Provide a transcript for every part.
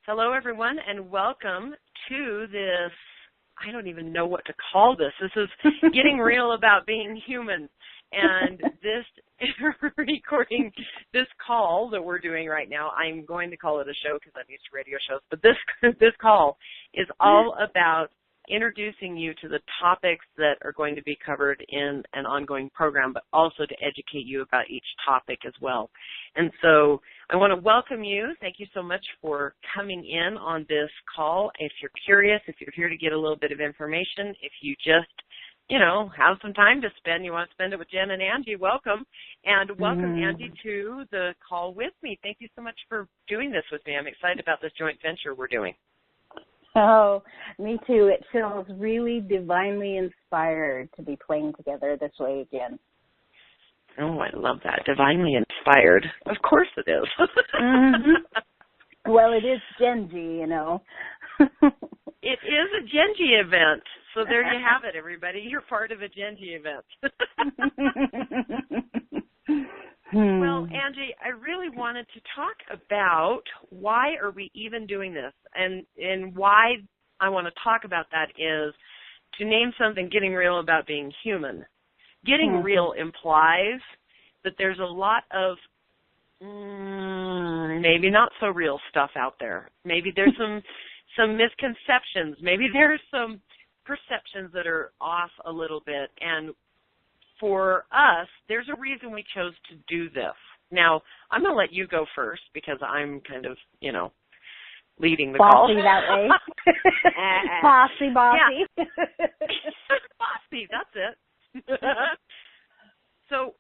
Hello, everyone, and welcome to this, I don't even know what to call this. This is Getting Real About Being Human. And this recording, this call that we're doing right now, I'm going to call it a show because I'm used to radio shows, but this call is all about introducing you to the topics that are going to be covered in an ongoing program, but also to educate you about each topic as well. And so I want to welcome you. Thank you so much for coming in on this call. If you're curious, if you're here to get a little bit of information, if you just, have some time to spend, you want to spend it with Jen and Angie, welcome. And welcome, Angie, to the call with me. Thank you so much for doing this with me. I'm excited about this joint venture we're doing. Oh, me too. It feels really divinely inspired to be playing together this way again. Oh, I love that. Divinely inspired. Of course it is. Well, it is Genji, It is a Genji event. So there you have it, everybody. You're part of a Genji event. Well, Angie, I really wanted to talk about why are we even doing this, and why I want to talk about that is to name something Getting Real About Being Human. Getting real implies that there's a lot of maybe not so real stuff out there. Maybe there's some misconceptions. Maybe there's some perceptions that are off a little bit, and for us, there's a reason we chose to do this. Now, I'm going to let you go first because I'm kind of, leading the call. Bossy that way. Bossy. Yeah. Bossy, that's it. So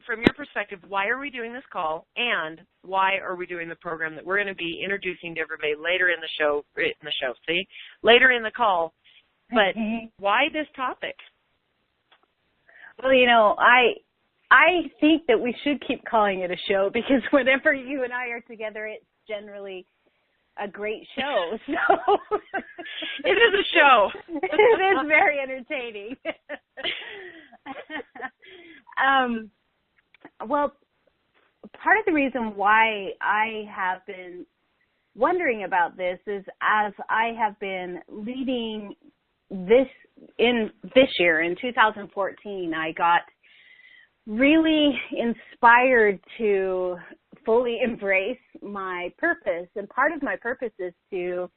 from your perspective, why are we doing this call, and why are we doing the program that we're going to be introducing to everybody later in the show, later in the call, but why this topic? Well, I think that we should keep calling it a show because whenever you and I are together, it's generally a great show. So it is a show. It is very entertaining. Well, part of the reason why I have been wondering about this is as I have been leading this year, in 2014, I got really inspired to fully embrace my purpose. And part of my purpose is to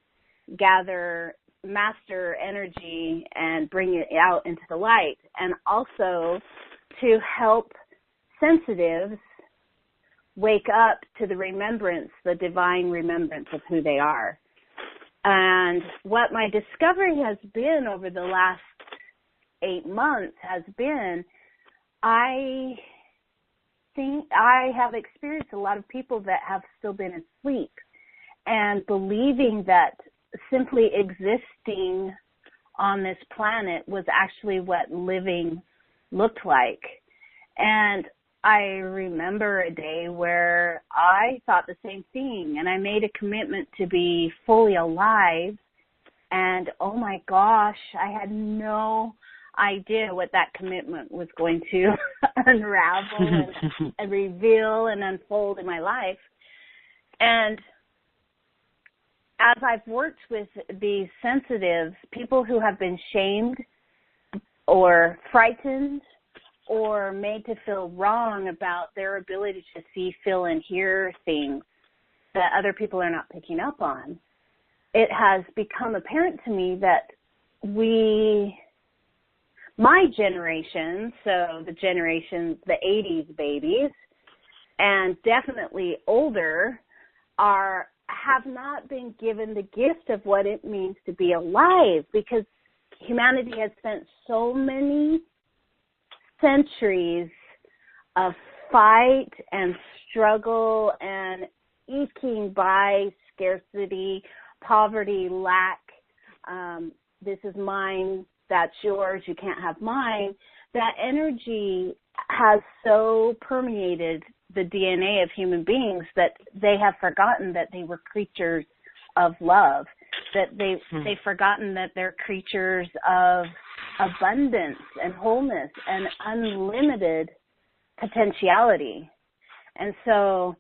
gather master energy and bring it out into the light, and also to help sensitives wake up to the divine remembrance of who they are. And what my discovery has been over the last 8 months has been, I think I have experienced a lot of people that have still been asleep and believing that simply existing on this planet was actually what living looked like. And I remember a day where I thought the same thing, and I made a commitment to be fully alive, and oh my gosh, I had no idea what that commitment was going to unravel and reveal and unfold in my life. And as I've worked with these sensitives, people who have been shamed or frightened or made to feel wrong about their ability to see, feel, and hear things that other people are not picking up on, it has become apparent to me that my generation, so the 80s babies, and definitely older, have not been given the gift of what it means to be alive, because humanity has spent so many centuries of fight and struggle and eking by scarcity, poverty, lack. This is mine, that's yours, you can't have mine. That energy has so permeated the DNA of human beings that they have forgotten that they were creatures of love, that they've forgotten that they're creatures of abundance and wholeness and unlimited potentiality. And so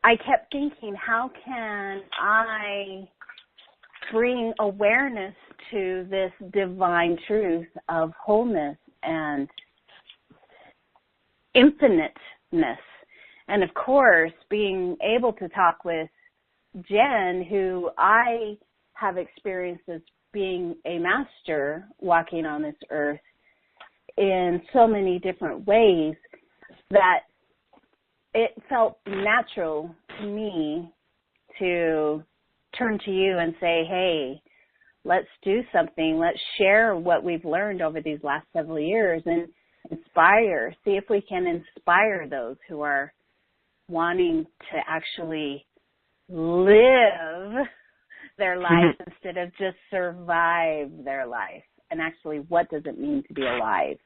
I kept thinking, how can I bring awareness to this divine truth of wholeness and infiniteness? And of course, being able to talk with Jen, who I have experienced as being a master walking on this earth in so many different ways, that it felt natural to me to turn to you and say, hey, let's do something. Let's share what we've learned over these last several years and see if we can inspire those who are wanting to actually live their life instead of just survive their life. And actually, what does it mean to be alive?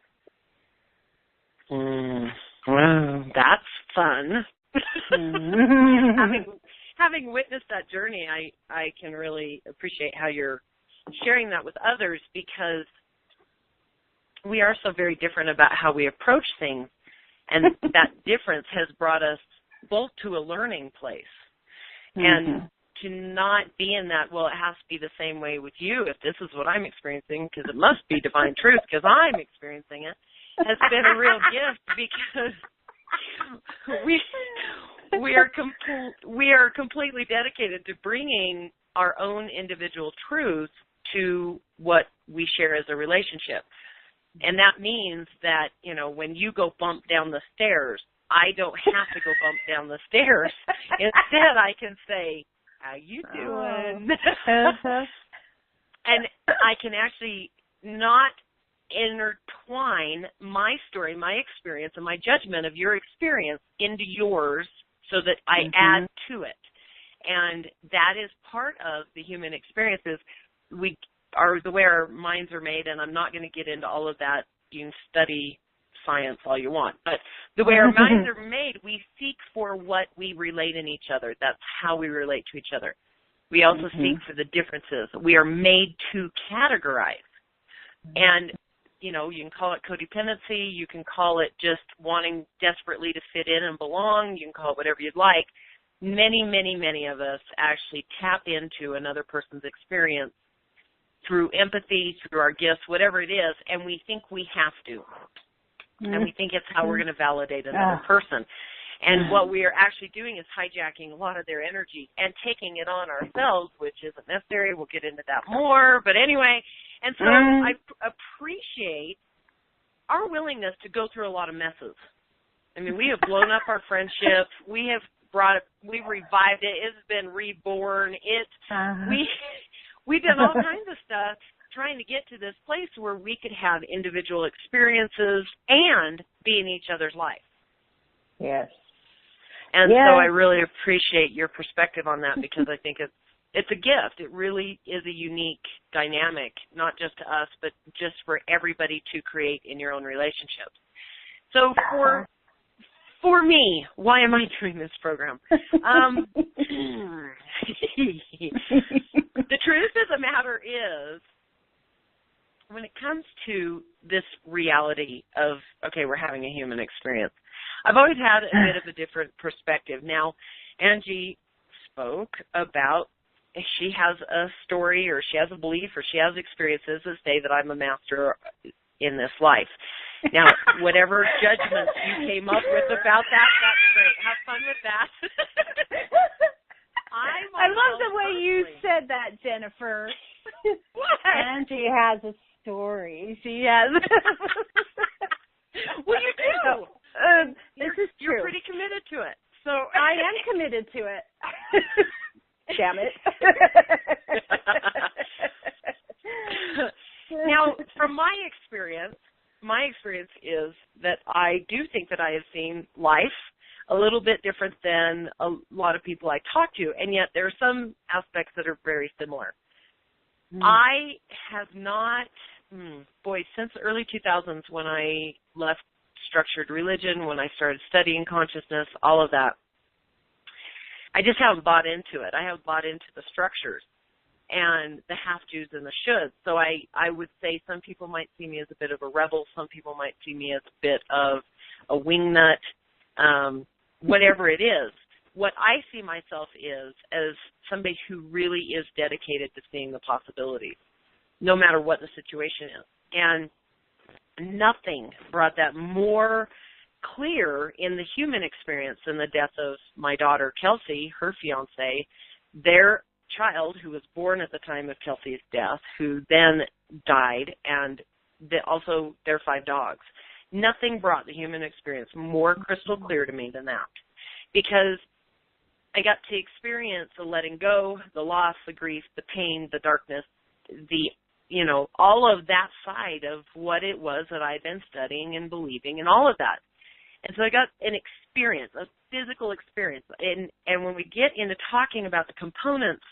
Wow, that's fun. Having witnessed that journey, I can really appreciate how you're sharing that with others, because we are so very different about how we approach things, and that difference has brought us both to a learning place. And to not be in that, well, it has to be the same way with you if this is what I'm experiencing, because it must be divine truth because I'm experiencing it, has been a real gift, because we are completely dedicated to bringing our own individual truth to what we share as a relationship. And that means that, you know, when you go bump down the stairs, I don't have to go bump down the stairs. Instead, I can say, how you doing? And I can actually not intertwine my story, my experience, and my judgment of your experience into yours so that I add to it. And that is part of the human experiences. We are the way our minds are made, and I'm not going to get into all of that. You can study science all you want. But the way our minds are made, we seek for what we relate in each other. That's how we relate to each other. We also seek for the differences. We are made to categorize. And, you know, you can call it codependency. You can call it just wanting desperately to fit in and belong. You can call it whatever you'd like. Many, many, many of us actually tap into another person's experience through empathy, through our gifts, whatever it is, and we think we have to. And we think it's how we're going to validate another person. And what we are actually doing is hijacking a lot of their energy and taking it on ourselves, which isn't necessary. We'll get into that more. But anyway, and so I appreciate our willingness to go through a lot of messes. I mean, we have blown up our friendship. We've revived it. It's been reborn. We've done all kinds of stuff trying to get to this place where we could have individual experiences and be in each other's life. Yes. And so I really appreciate your perspective on that, because I think it's a gift. It really is a unique dynamic, not just to us, but just for everybody to create in your own relationships. So for me, why am I doing this program? The truth of the matter is, when it comes to this reality of, okay, we're having a human experience, I've always had a bit of a different perspective. Now, Angie spoke about if she has a story or she has a belief or she has experiences that say that I'm a master in this life. Now, whatever judgments you came up with about that, that's great. Have fun with that. I love the way you said that, Jennifer. What? Angie has a story. She has. Well, you do. This is true. You're pretty committed to it. So I am committed to it. Damn it. Now, from my experience is that I do think that I have seen life a little bit different than a lot of people I talk to, and yet there are some aspects that are very similar. I have not, since the early 2000s when I left structured religion, when I started studying consciousness, all of that, I just haven't bought into it. I haven't bought into the structures and the have-tos and the shoulds. So I would say some people might see me as a bit of a rebel. Some people might see me as a bit of a wingnut, whatever it is. what I see myself is as somebody who really is dedicated to seeing the possibilities, no matter what the situation is. And nothing brought that more clear in the human experience than the death of my daughter, Kelsey, her fiance, their child, who was born at the time of Kelsey's death, who then died, and also their 5 dogs. Nothing brought the human experience more crystal clear to me than that, because I got to experience the letting go, the loss, the grief, the pain, the darkness, all of that side of what it was that I'd been studying and believing and all of that. And so I got an experience, a physical experience. And when we get into talking about the components,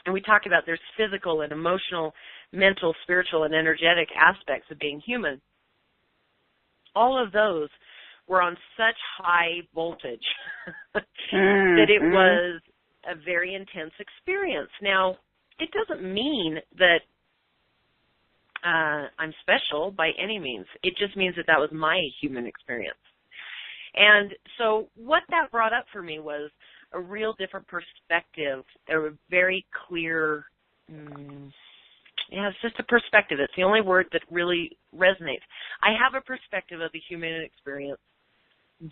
and we talk about there's physical and emotional, mental, spiritual, and energetic aspects of being human, all of those were on such high voltage that it was a very intense experience. Now, it doesn't mean that I'm special by any means. It just means that was my human experience. And so what that brought up for me was a real different perspective, a very clear, it's just a perspective. It's the only word that really resonates. I have a perspective of the human experience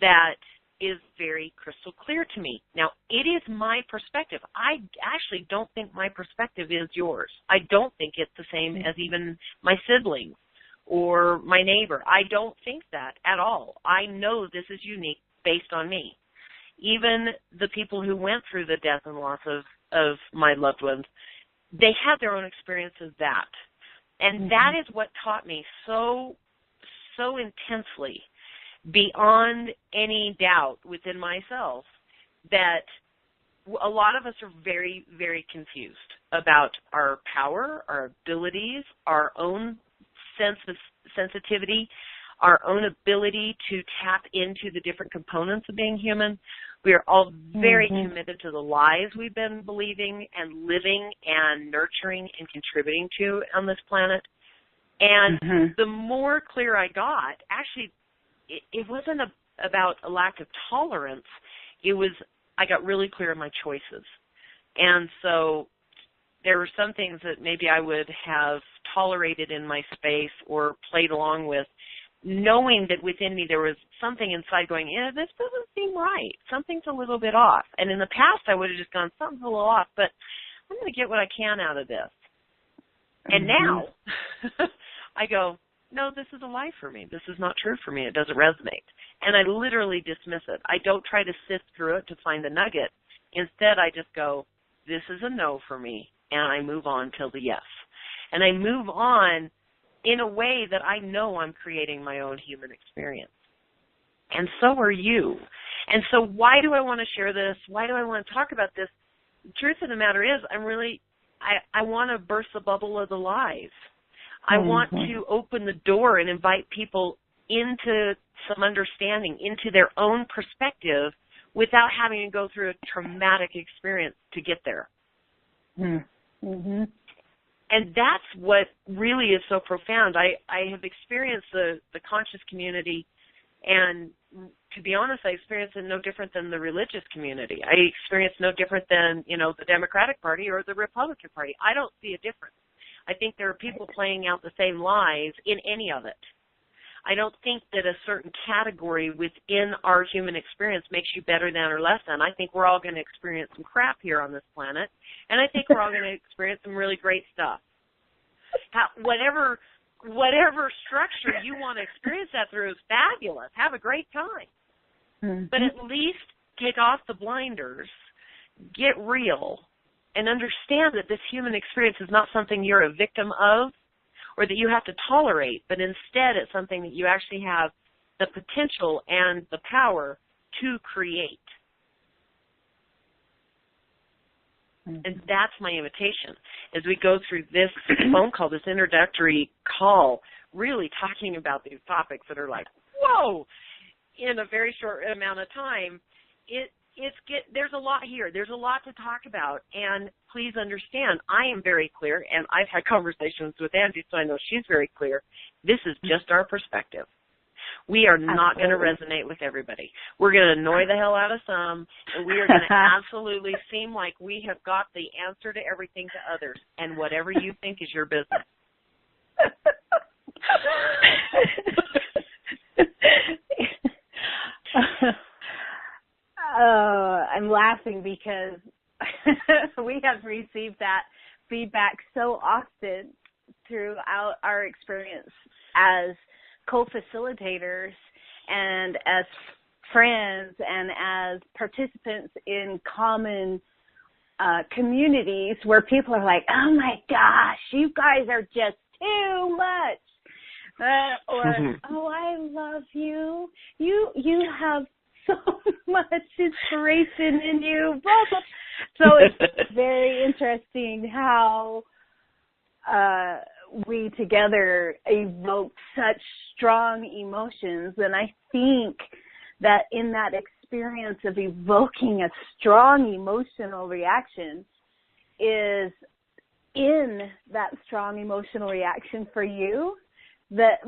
that is very crystal clear to me. Now, it is my perspective. I actually don't think my perspective is yours. I don't think it's the same as even my siblings or my neighbor. I don't think that at all. I know this is unique based on me. Even the people who went through the death and loss of my loved ones, they had their own experience of that. And that is what taught me so intensely, beyond any doubt within myself, that a lot of us are very, very confused about our power, our abilities, our own sense of sensitivity, our own ability to tap into the different components of being human. We are all very committed to the lies we've been believing and living and nurturing and contributing to on this planet. And the more clear I got, actually, it wasn't about a lack of tolerance. It was, I got really clear on my choices. And so there were some things that maybe I would have tolerated in my space or played along with, knowing that within me there was something inside going, this doesn't seem right. Something's a little bit off. And in the past I would have just gone, something's a little off, but I'm going to get what I can out of this. And now I go, no, this is a lie for me. This is not true for me. It doesn't resonate. And I literally dismiss it. I don't try to sift through it to find the nugget. Instead, I just go, this is a no for me, and I move on till the yes. And I move on in a way that I know I'm creating my own human experience. And so are you. And so why do I want to share this? Why do I want to talk about this? The truth of the matter is I want to burst the bubble of the lies. I want to open the door and invite people into some understanding, into their own perspective, without having to go through a traumatic experience to get there. And that's what really is so profound. I have experienced the conscious community, and to be honest, I experienced it no different than the religious community. I experienced no different than, the Democratic Party or the Republican Party. I don't see a difference. I think there are people playing out the same lies in any of it. I don't think that a certain category within our human experience makes you better than or less than. I think we're all going to experience some crap here on this planet, and I think we're all going to experience some really great stuff. Whatever structure you want to experience that through is fabulous. Have a great time. But at least take off the blinders, get real, and understand that this human experience is not something you're a victim of or that you have to tolerate, but instead it's something that you actually have the potential and the power to create. And that's my invitation as we go through this phone call, this introductory call, really talking about these topics that are like, whoa, in a very short amount of time. There's a lot here. There's a lot to talk about. And please understand, I am very clear, and I've had conversations with Angie, so I know she's very clear. This is just our perspective. We are not going to resonate with everybody. We're going to annoy the hell out of some, and we are going to absolutely seem like we have got the answer to everything to others, and whatever you think is your business. I'm laughing because we have received that feedback so often throughout our experience as co-facilitators and as friends and as participants in common communities where people are like, oh my gosh, you guys are just too much. Or, oh, I love you. You have so much inspiration in you. Blah, blah. So it's very interesting how we together evoke such strong emotions. And I think that in that experience of evoking a strong emotional reaction is in that strong emotional reaction for you, that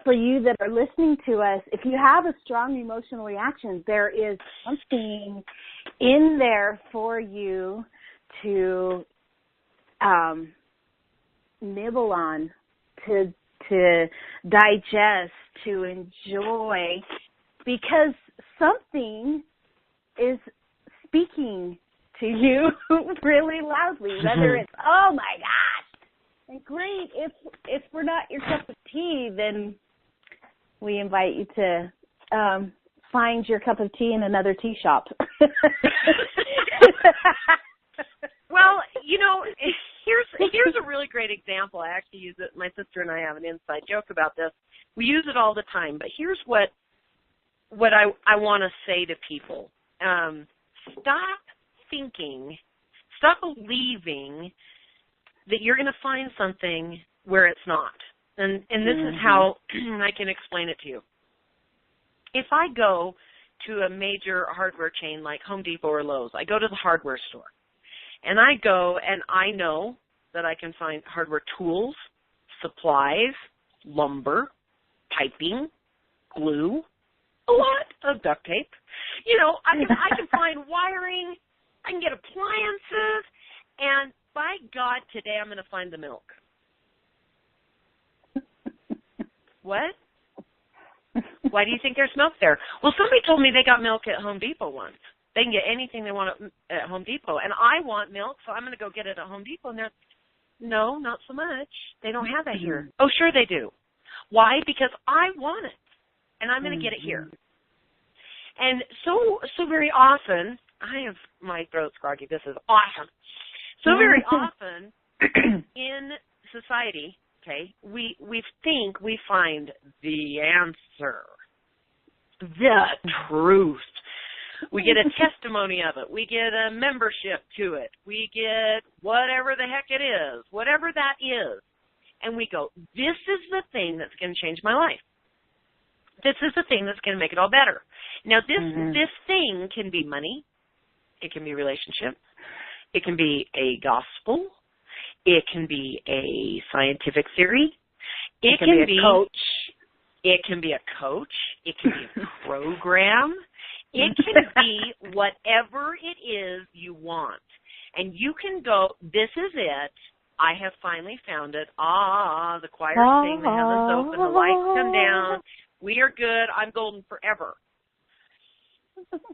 for you that are listening to us, if you have a strong emotional reaction, there is something in there for you to nibble on, to digest, to enjoy, because something is speaking to you really loudly, whether it's, oh my gosh, and great. If we're not your cup of tea, then we invite you to find your cup of tea in another tea shop. Well, you know, here's a really great example. I actually use it. My sister and I have an inside joke about this. We use it all the time, but here's what I want to say to people. Stop thinking, stop believing that you're going to find something where it's not. And this is how I can explain it to you. If I go to a major hardware chain like Home Depot or Lowe's, I go to the hardware store. And I go and I know that I can find hardware tools, supplies, lumber, piping, glue, a lot of duct tape. You know, I can find wiring, I can get appliances, and by God, today I'm going to find the milk. What? Why do you think there's milk there? Well, somebody told me they got milk at Home Depot once. They can get anything they want at Home Depot. And I want milk, so I'm going to go get it at Home Depot. And they're, no, not so much. They don't have that here. Oh, sure they do. Why? Because I want it, and I'm going to get it here. And so very often, my throat's groggy. This is awesome. So very often in society, okay, we think we find the answer, the truth. We get a testimony of it. We get a membership to it. We get whatever the heck it is, whatever that is. And we go, this is the thing that's going to change my life. This is the thing that's going to make it all better. Now, this thing can be money. It can be relationship. It can be a gospel. It can be a scientific theory. It can be a coach. It can be a coach. It can be a program. It can be whatever it is you want. And you can go, this is it. I have finally found it. The choirs sing, the heavens open, the lights come down. We are good. I'm golden forever.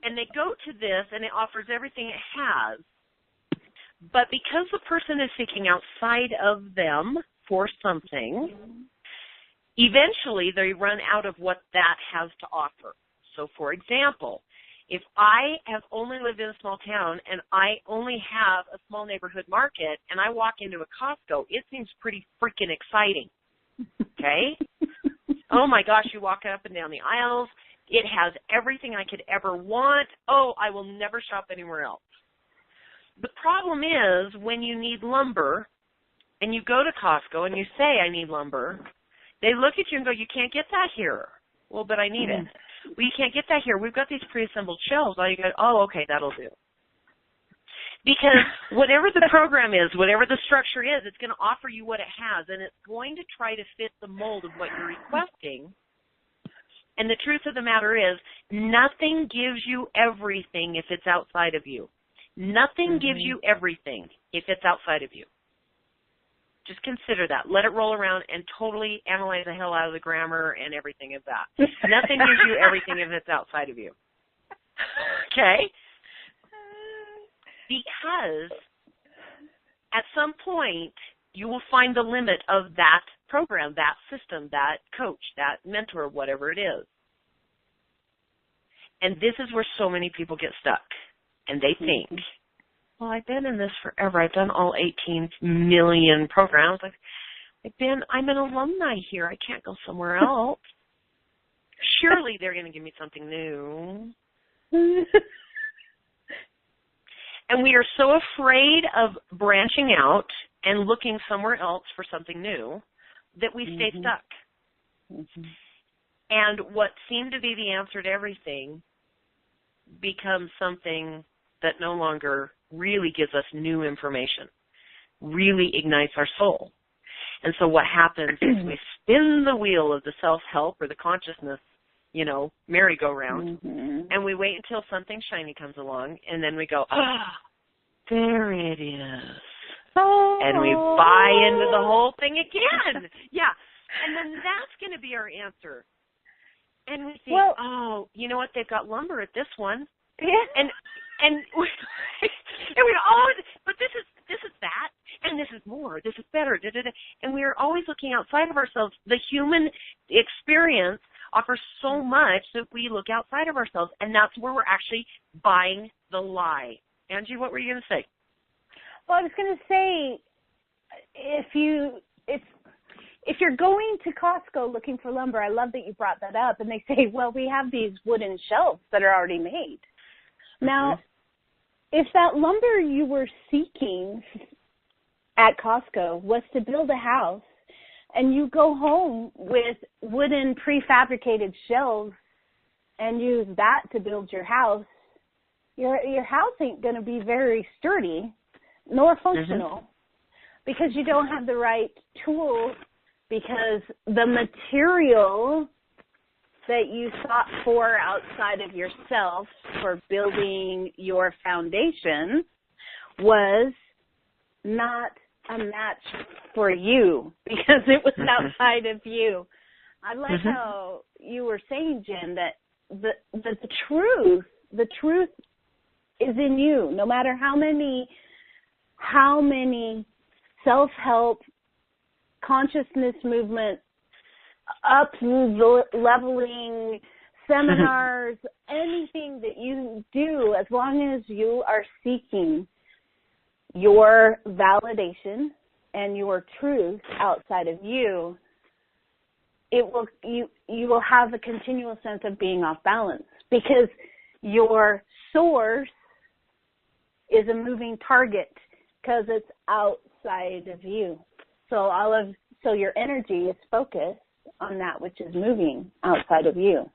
And they go to this, and it offers everything it has. But because the person is seeking outside of them for something, eventually they run out of what that has to offer. So, for example, if I have only lived in a small town and I only have a small neighborhood market and I walk into a Costco, it seems pretty freaking exciting, okay? Oh, my gosh, you walk up and down the aisles. It has everything I could ever want. Oh, I will never shop anywhere else. The problem is when you need lumber and you go to Costco and you say, I need lumber, they look at you and go, you can't get that here. Well, but I need it. Well, you can't get that here. We've got these pre-assembled shelves. All you go, oh, okay, that'll do. Because whatever the program is, whatever the structure is, it's going to offer you what it has, and it's going to try to fit the mold of what you're requesting. And the truth of the matter is, nothing gives you everything if it's outside of you. Nothing gives you everything if it's outside of you. Just consider that. Let it roll around and totally analyze the hell out of the grammar and everything of that. Nothing gives you everything if it's outside of you. Okay? Because at some point, you will find the limit of that program, that system, that coach, that mentor, whatever it is. And this is where so many people get stuck. And they think, well, I've been in this forever. I've done all 18 million programs. I'm an alumni here. I can't go somewhere else. Surely they're going to give me something new. And we are so afraid of branching out and looking somewhere else for something new that we stay stuck. And what seemed to be the answer to everything becomes something that no longer really gives us new information, really ignites our soul. And so what happens is we spin the wheel of the self-help or the consciousness, merry-go-round, and we wait until something shiny comes along, and then we go, there it is. And we buy into the whole thing again. Yeah. And then that's going to be our answer. And we think, you know what? They've got lumber at this one. Yeah. And we always, but this is that, and this is more, this is better, and we are always looking outside of ourselves. The human experience offers so much that we look outside of ourselves, and that's where we're actually buying the lie. Angie, what were you going to say? Well, I was going to say, if you're going to Costco looking for lumber, I love that you brought that up, and they say, well, we have these wooden shelves that are already made. Now, if that lumber you were seeking at Costco was to build a house, and you go home with wooden prefabricated shelves and use that to build your house, your house ain't going to be very sturdy nor functional because you don't have the right tools, because the material that you sought for outside of yourself for building your foundation was not a match for you because it was outside of you. I like how you were saying, Jen, that the truth is in you. No matter how many self-help, consciousness movement, up-leveling seminars, anything that you do, as long as you are seeking your validation and your truth outside of you, you will have a continual sense of being off balance because your source is a moving target because it's outside of you. So your energy is focused on that which is moving outside of you.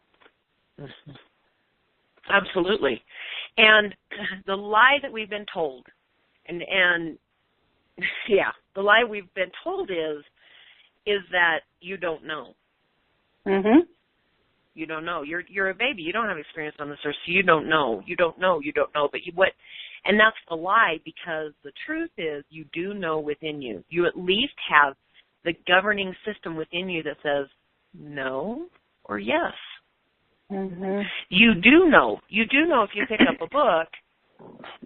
Absolutely. And the lie that we've been told, the lie we've been told is that you don't know. You don't know. You're a baby. You don't have experience on this earth, so you don't know. You don't know. But and that's the lie, because the truth is you do know within you. You at least have the governing system within you that says no or yes. You do know. You do know if you pick up a book,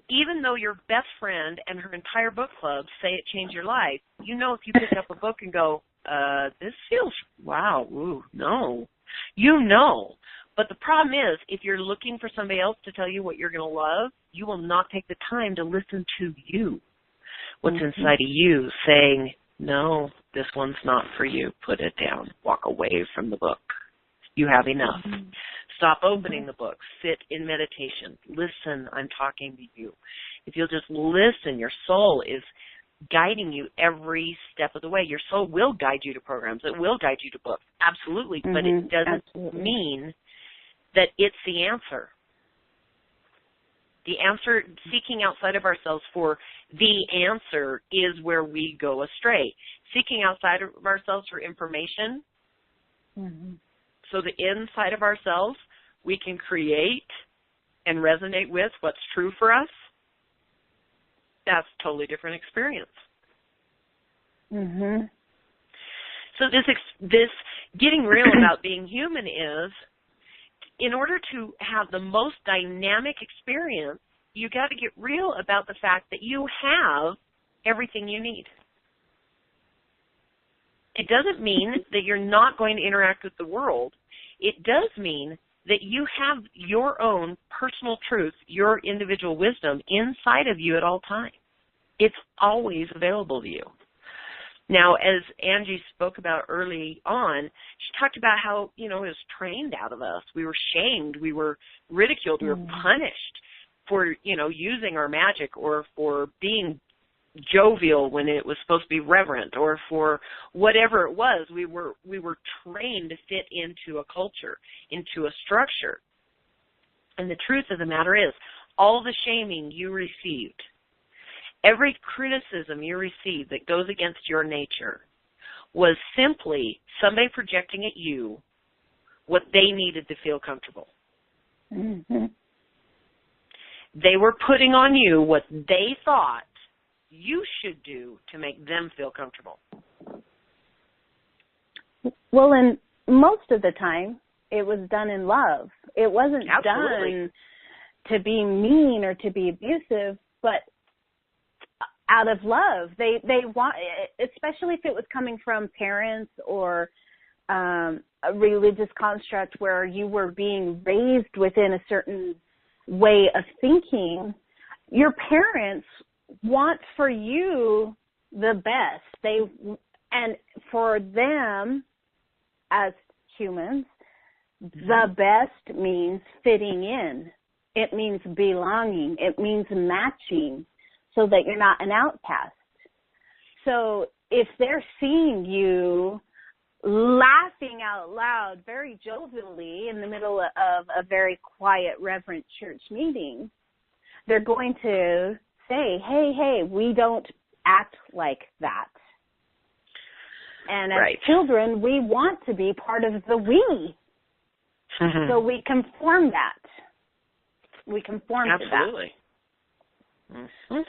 even though your best friend and her entire book club say it changed your life, you know if you pick up a book and go, this feels, wow, ooh, no. You know. But the problem is, if you're looking for somebody else to tell you what you're going to love, you will not take the time to listen to you. What's inside of you saying, no, this one's not for you. Put it down. Walk away from the book. You have enough. Stop opening the book. Sit in meditation. Listen, I'm talking to you. If you'll just listen, your soul is guiding you every step of the way. Your soul will guide you to programs. It will guide you to books. Absolutely. But it doesn't mean that it's the answer. The answer, seeking outside of ourselves for the answer, is where we go astray. Seeking outside of ourselves for information, so the inside of ourselves, we can create and resonate with what's true for us, that's a totally different experience. Mhm. So this getting real about being human is, in order to have the most dynamic experience, you got to get real about the fact that you have everything you need. It doesn't mean that you're not going to interact with the world. It does mean that you have your own personal truth, your individual wisdom inside of you at all times. It's always available to you. Now, as Angie spoke about early on, she talked about how, it was trained out of us. We were shamed. We were ridiculed. We were punished for, using our magic, or for being jovial when it was supposed to be reverent, or for whatever it was. We were trained to fit into a culture, into a structure. And the truth of the matter is, all the shaming you received, every criticism you received that goes against your nature, was simply somebody projecting at you what they needed to feel comfortable. Mm-hmm. They were putting on you what they thought you should do to make them feel comfortable. Well, and most of the time, it was done in love. It wasn't Absolutely. done to be mean or to be abusive, but out of love. They want, especially if it was coming from parents or a religious construct where you were being raised within a certain way of thinking. Your parents want for you the best. And for them as humans, the best means fitting in. It means belonging. It means matching, so that you're not an outcast. So if they're seeing you laughing out loud very jovially in the middle of a very quiet, reverent church meeting, they're going to say, hey, we don't act like that. And as children, we want to be part of the we. Mm-hmm. So we conform that. We conform to that. Absolutely. Mm-hmm.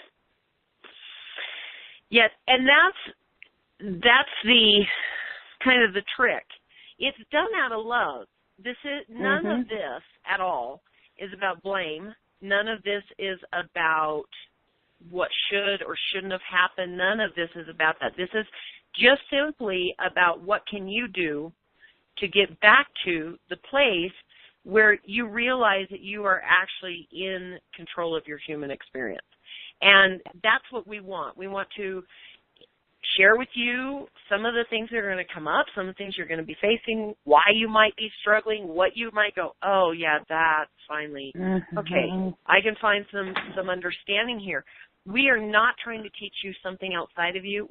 Yes, and that's the kind of the trick. It's done out of love. None of this at all is about blame. None of this is about what should or shouldn't have happened. None of this is about that. This is just simply about what can you do to get back to the place where you realize that you are actually in control of your human experience. And that's what we want. We want to share with you some of the things that are going to come up, some of the things you're going to be facing, why you might be struggling, what you might go, oh, yeah, that's finally, okay, I can find some understanding here. We are not trying to teach you something outside of you.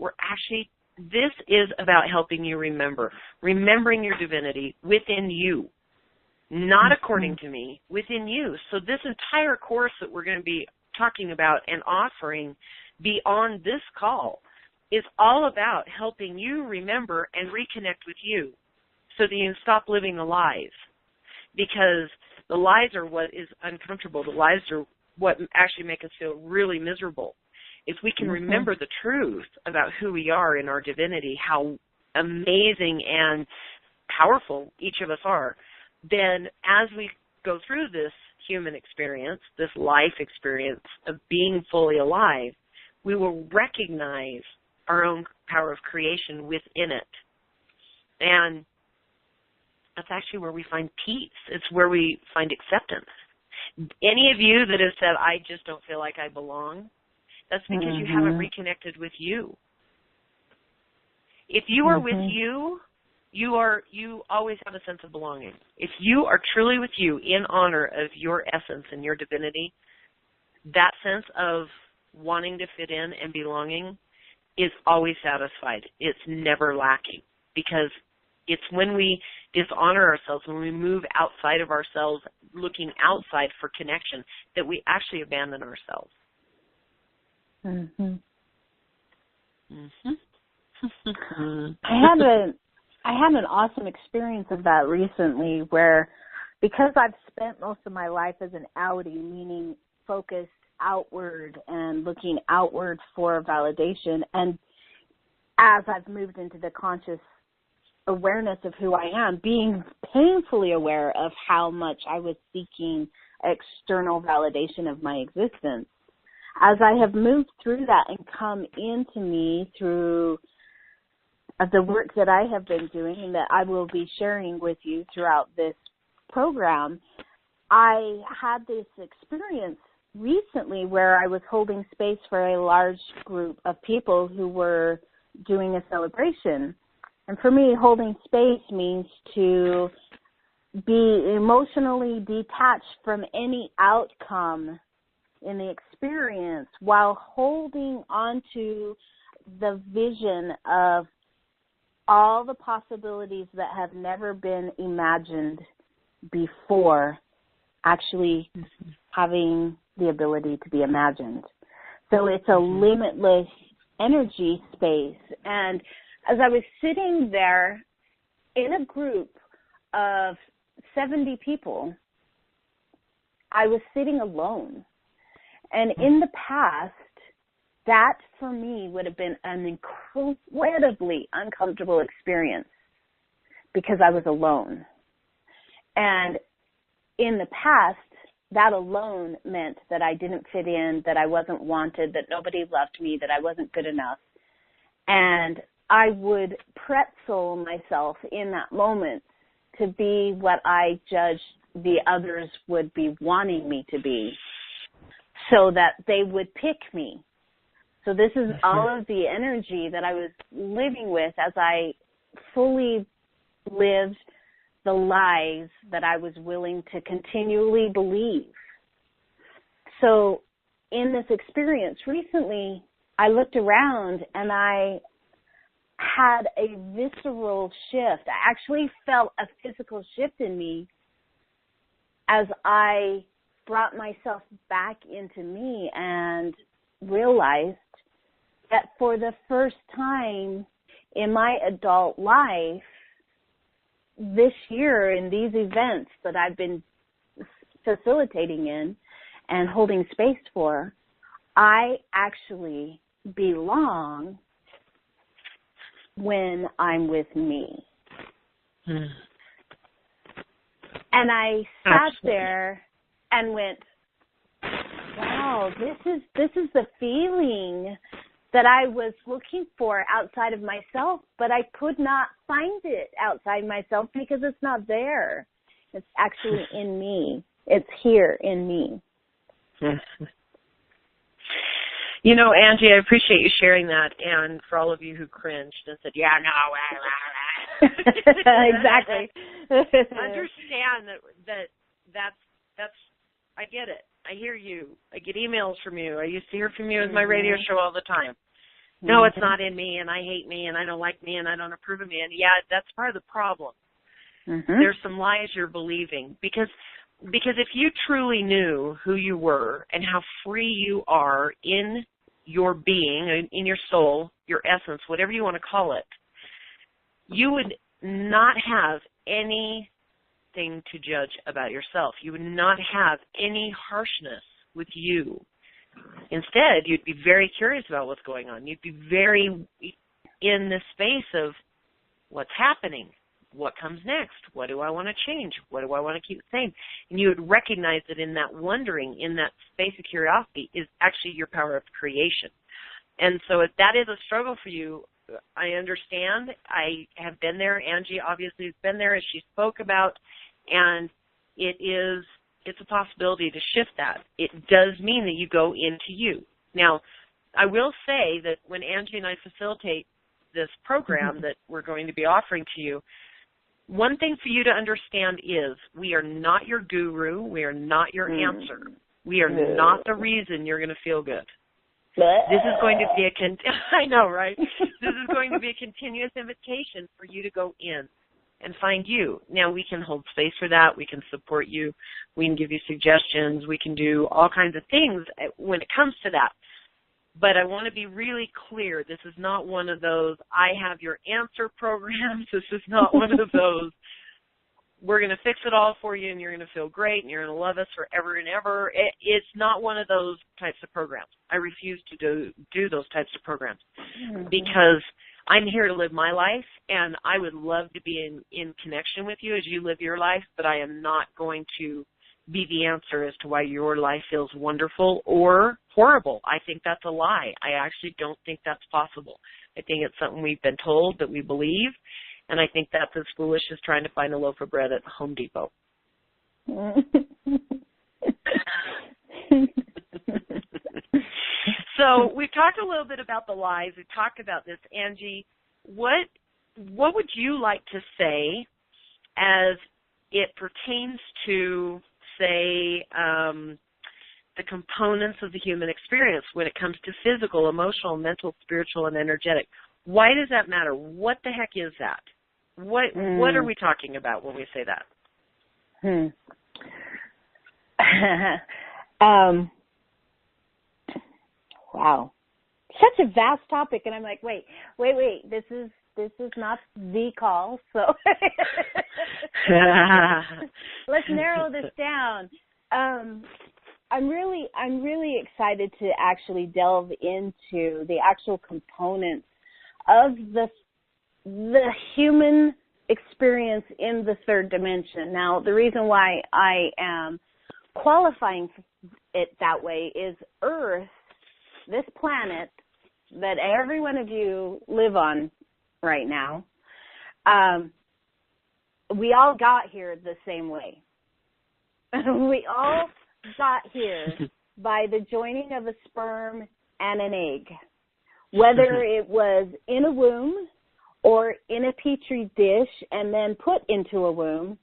This is about helping you remembering your divinity within you, not according to me, within you. So this entire course that we're going to be talking about and offering beyond this call is all about helping you remember and reconnect with you so that you can stop living the lies. Because the lies are what is uncomfortable. The lies are what actually make us feel really miserable. If we can remember the truth about who we are in our divinity, how amazing and powerful each of us are, then as we go through this human experience, this life experience of being fully alive, we will recognize our own power of creation within it. And that's actually where we find peace. It's where we find acceptance. Any of you that have said, I just don't feel like I belong, that's because you haven't reconnected with you. If you are with you, you always have a sense of belonging. If you are truly with you in honor of your essence and your divinity, that sense of wanting to fit in and belonging is always satisfied. It's never lacking, because it's when we dishonor ourselves, when we move outside of ourselves, looking outside for connection, that we actually abandon ourselves. I have I had an awesome experience of that recently where, because I've spent most of my life as an outie, meaning focused outward and looking outward for validation, and as I've moved into the conscious awareness of who I am, being painfully aware of how much I was seeking external validation of my existence. As I have moved through that and come into me through the work that I have been doing and that I will be sharing with you throughout this program, I had this experience recently where I was holding space for a large group of people who were doing a celebration. And for me, holding space means to be emotionally detached from any outcome in the experience while holding onto the vision of all the possibilities that have never been imagined before actually having the ability to be imagined. So it's a limitless energy space. And as I was sitting there in a group of 70 people, I was sitting alone. And in the past, that for me would have been an incredibly uncomfortable experience because I was alone. And in the past, that alone meant that I didn't fit in, that I wasn't wanted, that nobody loved me, that I wasn't good enough. And I would pretzel myself in that moment to be what I judged the others would be wanting me to be so that they would pick me. So this is all of the energy that I was living with as I fully lived the lies that I was willing to continually believe. So in this experience recently, I looked around and I had a visceral shift. I actually felt a physical shift in me as I brought myself back into me and realized that for the first time in my adult life, this year in these events that I've been facilitating in and holding space for, I actually belong when I'm with me. And I sat there and went, wow, this is the feeling that I was looking for outside of myself, but I could not find it outside myself because it's not there. It's actually in me. It's here in me. You know, Angie, I appreciate you sharing that, and for all of you who cringed and said, yeah, no, exactly. Understand that's I get it. I hear you. I get emails from you. I used to hear from you on my radio show all the time. No, it's not in me, and I hate me, and I don't like me, and I don't approve of me. And yeah, that's part of the problem. There's some lies you're believing. Because if you truly knew who you were and how free you are in your being, in your soul, your essence, whatever you want to call it, you would not have anything to judge about yourself. You would not have any harshness with you. Instead, you'd be very curious about what's going on. You'd be very in the space of what's happening, what comes next, what do I want to change, what do I want to keep the same. And you would recognize that in that wondering, in that space of curiosity, is actually your power of creation. And so if that is a struggle for you, I understand. I have been there. Angie obviously has been there, as she spoke about, and it's a possibility to shift that. It does mean that you go into you. Now, I will say that when Angie and I facilitate this program that we're going to be offering to you, one thing for you to understand is we are not your guru. We are not your answer. We are not the reason you're going to feel good. This is going to be I know, right? This is going to be a continuous invitation for you to go in and find you. Now, we can hold space for that. We can support you. We can give you suggestions. We can do all kinds of things when it comes to that. But I want to be really clear. This is not one of those, I have your answer programs. This is not one of those, we're going to fix it all for you and you're going to feel great and you're going to love us forever and ever. It's not one of those types of programs. I refuse to do those types of programs because I'm here to live my life, and I would love to be in connection with you as you live your life, but I am not going to be the answer as to why your life feels wonderful or horrible. I think that's a lie. I actually don't think that's possible. I think it's something we've been told that we believe, and I think that's as foolish as trying to find a loaf of bread at Home Depot. So we've talked a little bit about the lies. We've talked about this. Angie, what would you like to say as it pertains to, say, the components of the human experience when it comes to physical, emotional, mental, spiritual, and energetic? Why does that matter? What the heck is that? What are we talking about when we say that? Wow. Such a vast topic, and I'm like, wait, this is not the call, so let's narrow this down. I'm really excited to actually delve into the actual components of the human experience in the third dimension. Now, the reason why I am qualifying it that way is Earth, this planet that every one of you live on right now, we all got here the same way. We all got here by the joining of a sperm and an egg. Whether it was in a womb or in a petri dish and then put into a womb,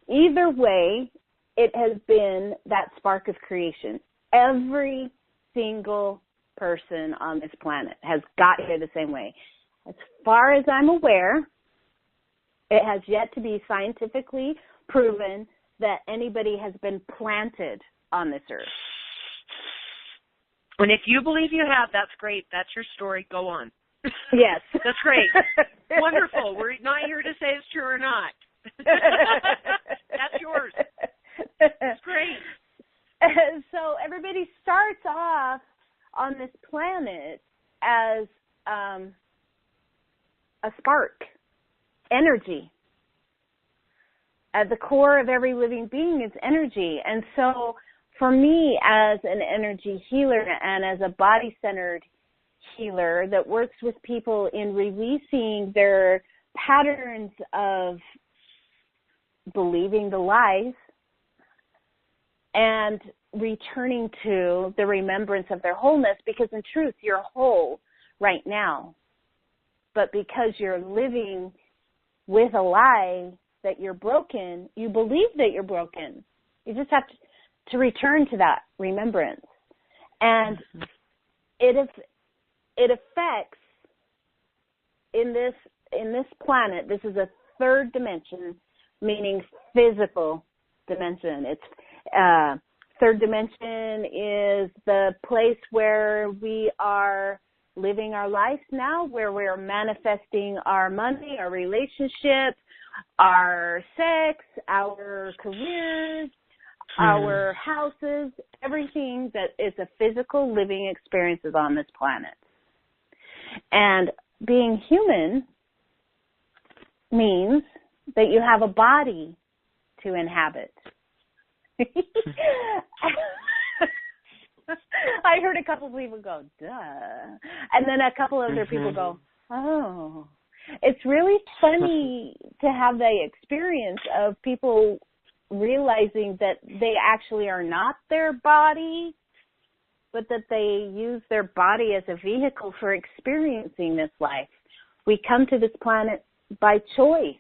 either way, it has been that spark of creation. Every single person on this planet has got here the same way. As far as I'm aware, it has yet to be scientifically proven that anybody has been planted on this earth. And if you believe you have, that's great. That's your story. Go on. Yes. That's great. Wonderful. We're not here to say it's true or not. That's yours. That's great. So everybody starts off on this planet as a spark, energy. At the core of every living being is energy. And so for me as an energy healer and as a body-centered healer that works with people in releasing their patterns of believing the lies and returning to the remembrance of their wholeness, because in truth, you're whole right now. But because you're living with a lie that you're broken, you believe that you're broken. You just have to return to that remembrance. And it affects in this planet, this is a third dimension, meaning physical dimension. It's third dimension is the place where we are living our life now, where we're manifesting our money, our relationship, our sex, our careers, our houses, everything that is a physical living experience is on this planet. And being human means that you have a body to inhabit. I heard a couple of people go, duh. And then a couple of other people go, oh. It's really funny to have the experience of people realizing that they actually are not their body, but that they use their body as a vehicle for experiencing this life. We come to this planet by choice.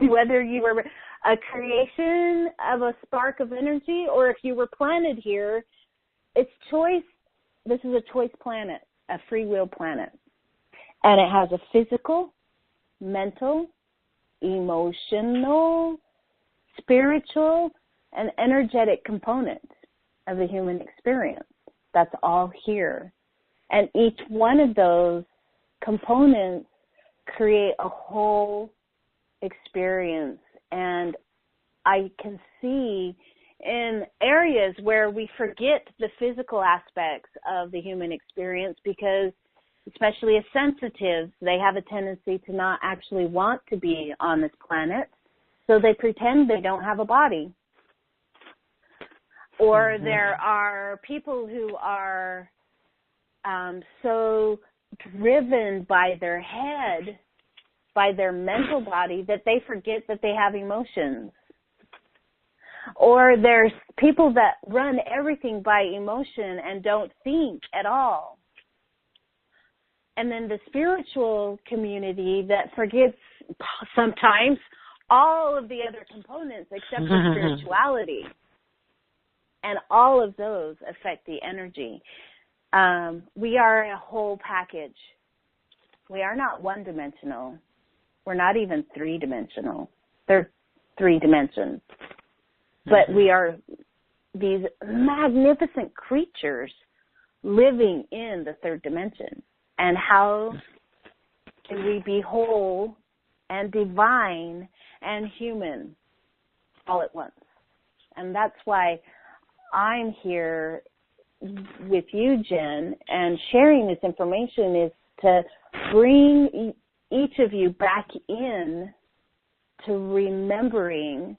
Whether you were a creation of a spark of energy or if you were planted here, it's choice. This is a choice planet, a free will planet. And it has a physical, mental, emotional, spiritual, and energetic component of the human experience. That's all here. And each one of those components create a whole experience. And I can see in areas where we forget the physical aspects of the human experience, because especially as sensitives, they have a tendency to not actually want to be on this planet, so they pretend they don't have a body. Or there are people who are so driven by their head, by their mental body, that they forget that they have emotions. Or there's people that run everything by emotion and don't think at all. And then the spiritual community that forgets sometimes all of the other components except for spirituality. And all of those affect the energy. We are a whole package. We are not one-dimensional. We're not even three-dimensional. They're three dimensions. But we are these magnificent creatures living in the third dimension. And how can we be whole and divine and human all at once? And that's why I'm here with you, Jen, and sharing this information is to bring each of you back in to remembering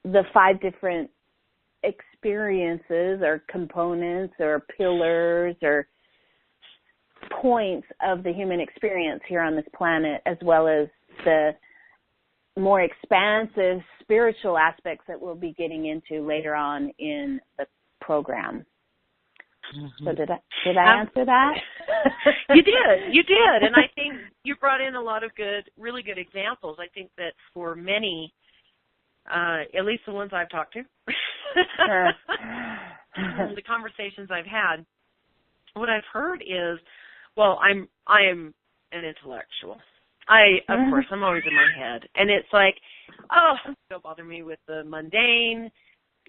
the 5 different experiences or components or pillars or points of the human experience here on this planet, as well as the more expansive spiritual aspects that we'll be getting into later on in the program. So did I answer that? You did. And I think you brought in a lot of really good examples. I think that for many, at least the ones I've talked to, the conversations I've had, what I've heard is, well, I am an intellectual. Of course, I'm always in my head. And it's like, oh, don't bother me with the mundane.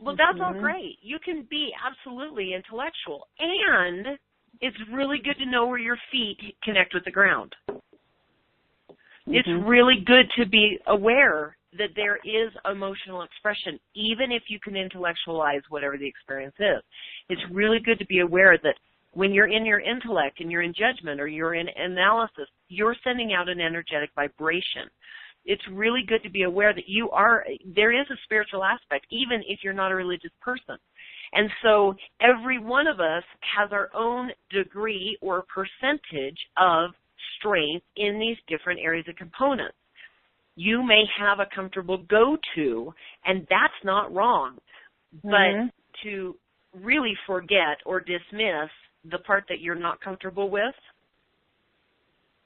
Well, that's all great. You can be absolutely intellectual. And it's really good to know where your feet connect with the ground. It's really good to be aware that there is emotional expression, even if you can intellectualize whatever the experience is. It's really good to be aware that when you're in your intellect and you're in judgment or you're in analysis, you're sending out an energetic vibration. It's really good to be aware that there is a spiritual aspect, even if you're not a religious person. And so every one of us has our own degree or percentage of strength in these different areas of components. You may have a comfortable go-to, and that's not wrong. But to really forget or dismiss the part that you're not comfortable with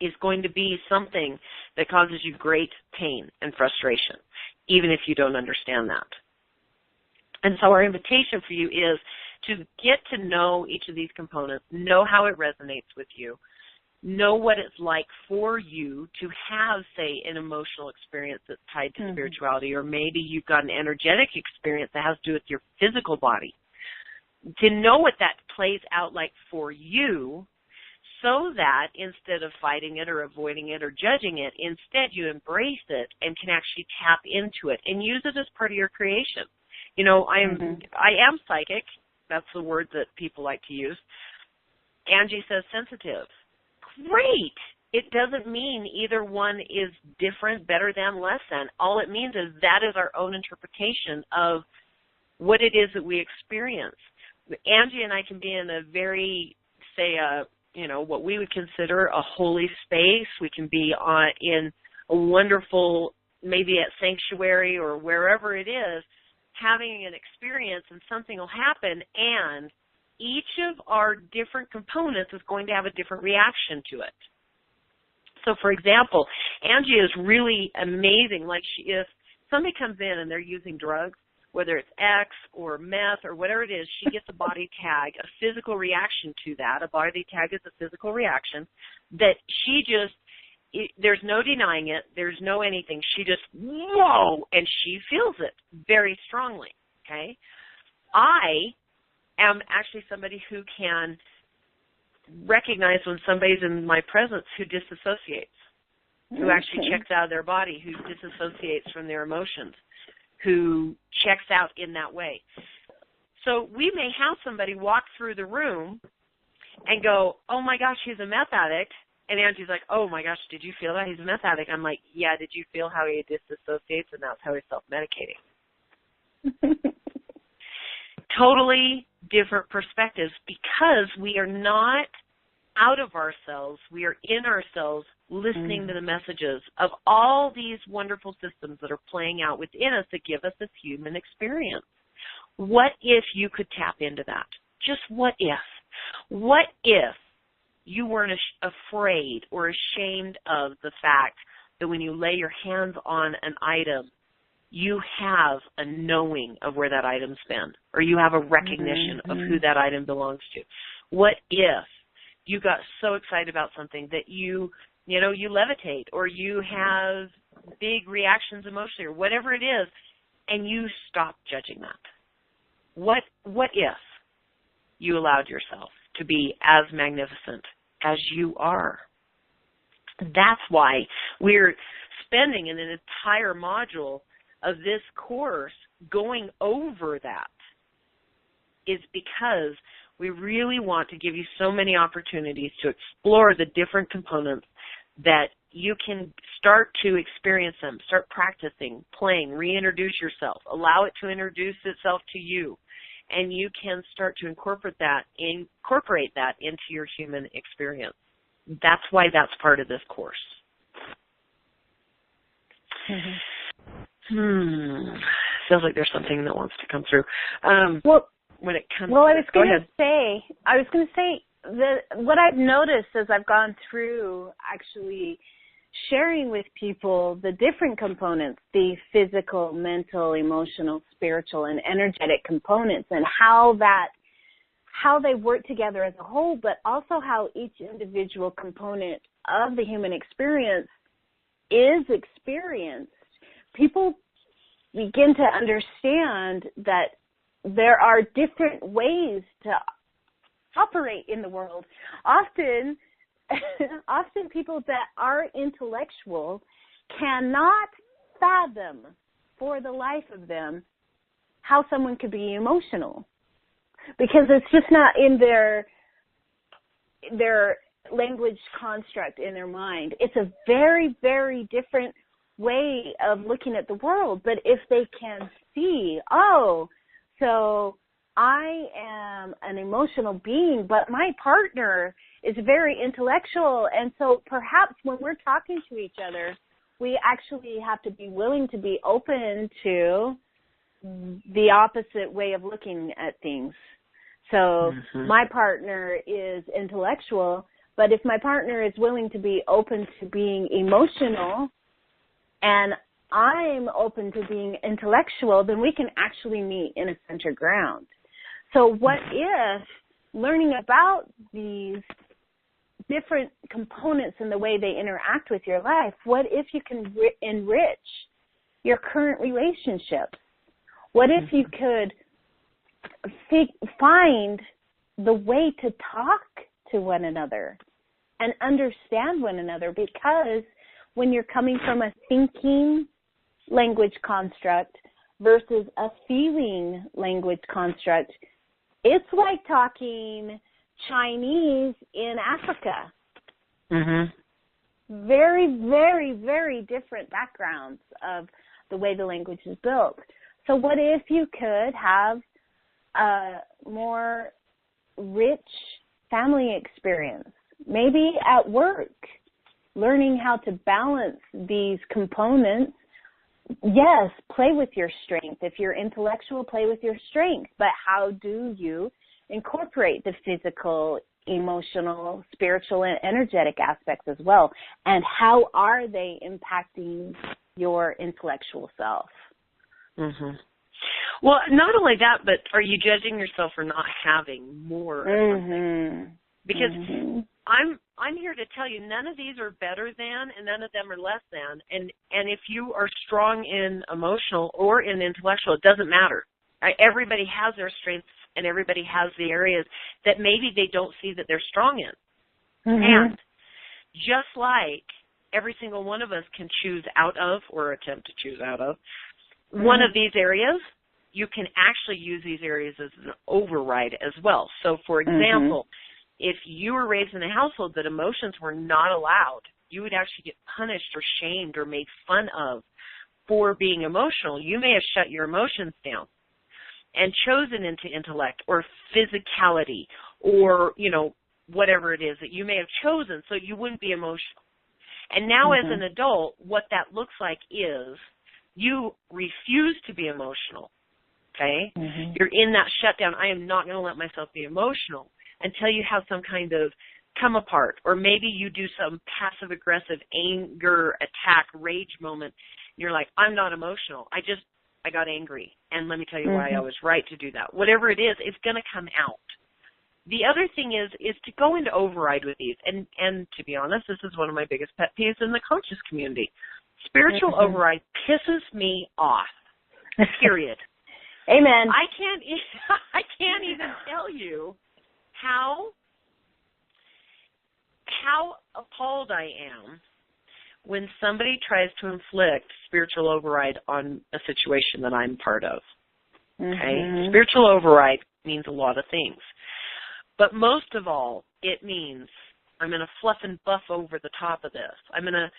is going to be something that causes you great pain and frustration, even if you don't understand that. And so our invitation for you is to get to know each of these components, know how it resonates with you, know what it's like for you to have, say, an emotional experience that's tied to spirituality, or maybe you've got an energetic experience that has to do with your physical body. To know what that plays out like for you, so that instead of fighting it or avoiding it or judging it, instead you embrace it and can actually tap into it and use it as part of your creation. You know, I am psychic. That's the word that people like to use. Angie says sensitive. Great. It doesn't mean either one is different, better than, less than. All it means is that is our own interpretation of what it is that we experience. Angie and I can be in a very, say, what we would consider a holy space. We can be in a wonderful, maybe at sanctuary or wherever it is, having an experience, and something will happen, and each of our different components is going to have a different reaction to it. So, for example, Angie is really amazing. Like, if somebody comes in and they're using drugs, whether it's X or meth or whatever it is, she gets a body tag, a physical reaction to that. A body tag is a physical reaction that she just, there's no denying it. There's no anything. She just, whoa, and she feels it very strongly, okay? I am actually somebody who can recognize when somebody's in my presence who disassociates, who actually checks out of their body, who disassociates from their emotions, who checks out in that way. So we may have somebody walk through the room and go, oh, my gosh, he's a meth addict. And Angie's like, oh, my gosh, did you feel that? He's a meth addict. I'm like, yeah, did you feel how he disassociates? And that's how he's self-medicating. Totally different perspectives, because we are not out of ourselves. We are in ourselves, listening to the messages of all these wonderful systems that are playing out within us that give us this human experience. What if you could tap into that? Just what if? What if you weren't afraid or ashamed of the fact that when you lay your hands on an item, you have a knowing of where that item's been, or you have a recognition of who that item belongs to? What if you got so excited about something that you levitate, or you have big reactions emotionally, or whatever it is, and you stop judging that? What if you allowed yourself to be as magnificent as you are? That's why we're spending an entire module of this course going over that, is because we really want to give you so many opportunities to explore the different components that you can start to experience them, start practicing, playing, reintroduce yourself, allow it to introduce itself to you, and you can start to incorporate that into your human experience. That's why that's part of this course. Feels like there's something that wants to come through. When it comes to I was going to say that what I've noticed as I've gone through actually sharing with people the different components, the physical, mental, emotional, spiritual, and energetic components, and how they work together as a whole, but also how each individual component of the human experience is experienced, people begin to understand that there are different ways to operate in the world. Often people that are intellectual cannot fathom for the life of them how someone could be emotional, because it's just not in their language construct in their mind. It's a very, very different way of looking at the world. But if they can see, so I am an emotional being, but my partner is very intellectual, and so perhaps when we're talking to each other, we actually have to be willing to be open to the opposite way of looking at things. So my partner is intellectual, but if my partner is willing to be open to being emotional and I'm open to being intellectual, then we can actually meet in a center ground. So what if learning about these different components and the way they interact with your life, what if you can enrich your current relationships? What if you could find the way to talk to one another and understand one another? Because when you're coming from a thinking language construct versus a feeling language construct, it's like talking Chinese in Africa. Very, very, very different backgrounds of the way the language is built. So what if you could have a more rich family experience, maybe at work, learning how to balance these components? Yes, play with your strength. If you're intellectual, play with your strength. But how do you incorporate the physical, emotional, spiritual, and energetic aspects as well? And how are they impacting your intellectual self? Well, not only that, but are you judging yourself for not having more of something? Because I'm here to tell you, none of these are better than, and none of them are less than. And if you are strong in emotional or in intellectual, it doesn't matter. Everybody has their strengths and everybody has the areas that maybe they don't see that they're strong in. Mm-hmm. And just like every single one of us can choose out of or attempt to choose out of one of these areas, you can actually use these areas as an override as well. So, for example, if you were raised in a household that emotions were not allowed, you would actually get punished or shamed or made fun of for being emotional. You may have shut your emotions down and chosen into intellect or physicality or, you know, whatever it is that you may have chosen so you wouldn't be emotional. And now as an adult, what that looks like is you refuse to be emotional, okay? You're in that shutdown. I am not going to let myself be emotional until you have some kind of come apart, or maybe you do some passive-aggressive anger, attack, rage moment. And you're like, I'm not emotional. I got angry, and let me tell you why I was right to do that. Whatever it is, it's going to come out. The other thing is to go into override with these, and to be honest, this is one of my biggest pet peeves in the conscious community. Spiritual override pisses me off, period. Amen. I can't even tell you how appalled I am when somebody tries to inflict spiritual override on a situation that I'm part of. Okay? Spiritual override means a lot of things. But most of all, it means I'm going to fluff and buff over the top of this. I'm going to,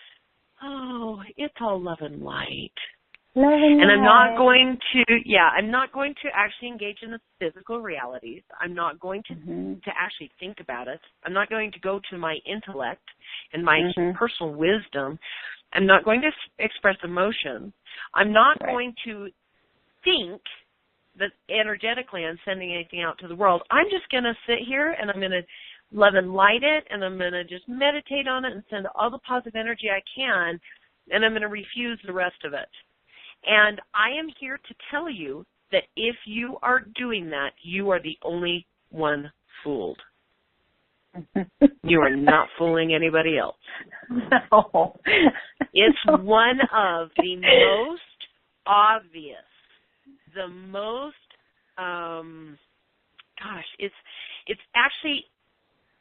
it's all love and light. And I'm not going to actually engage in the physical realities. I'm not going to actually think about it. I'm not going to go to my intellect and my personal wisdom. I'm not going to express emotion. I'm not going to think that energetically I'm sending anything out to the world. I'm just going to sit here and I'm going to love and light it, and I'm going to just meditate on it and send all the positive energy I can, and I'm going to refuse the rest of it. And I am here to tell you that if you are doing that, you are the only one fooled. You are not fooling anybody else. No. It's one of the most obvious, the most,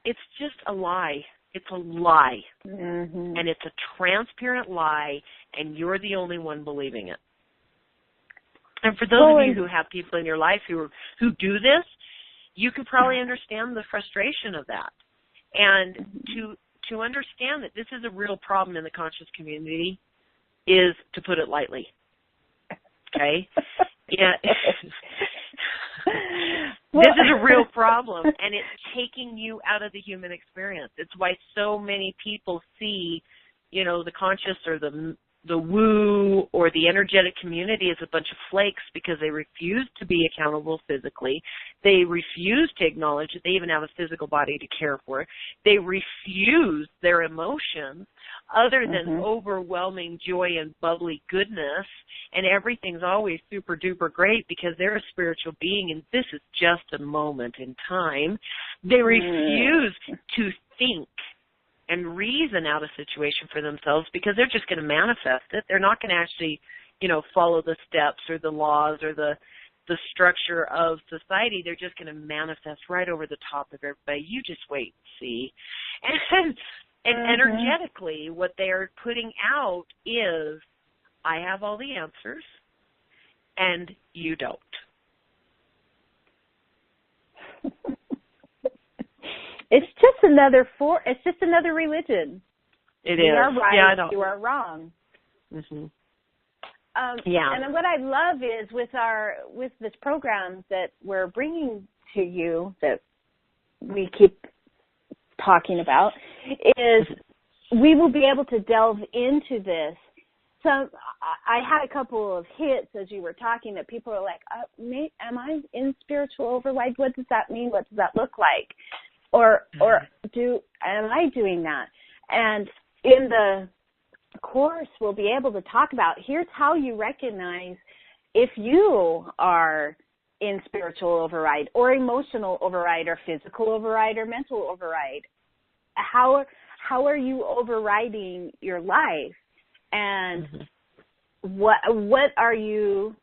it's just a lie. It's a lie. And it's a transparent lie, and you're the only one believing it. And for those of you who have people in your life who do this, you can probably understand the frustration of that. And to understand that this is a real problem in the conscious community is, to put it lightly. Okay? Yeah. This is a real problem, and it's taking you out of the human experience. It's why so many people see, you know, the conscious or the woo or the energetic community as a bunch of flakes, because they refuse to be accountable physically. They refuse to acknowledge that they even have a physical body to care for. They refuse their emotions other than overwhelming joy and bubbly goodness, and everything's always super duper great because they're a spiritual being and this is just a moment in time. They refuse to think and reason out a situation for themselves because they're just going to manifest it. They're not going to actually, you know, follow the steps or the laws or the structure of society. They're just going to manifest right over the top of everybody. You just wait and see. And energetically, what they're putting out is, I have all the answers, and you don't. It's just another religion. It is. You are right. Yeah, I know. You are wrong. Yeah. And what I love is with this program that we're bringing to you, that we keep talking about, is we will be able to delve into this. So I had a couple of hits as you were talking that people are like, am I in spiritual override? What does that mean? What does that look like? Or am I doing that? And in the course, we'll be able to talk about, here's how you recognize if you are in spiritual override or emotional override or physical override or mental override. How are you overriding your life? And what are you,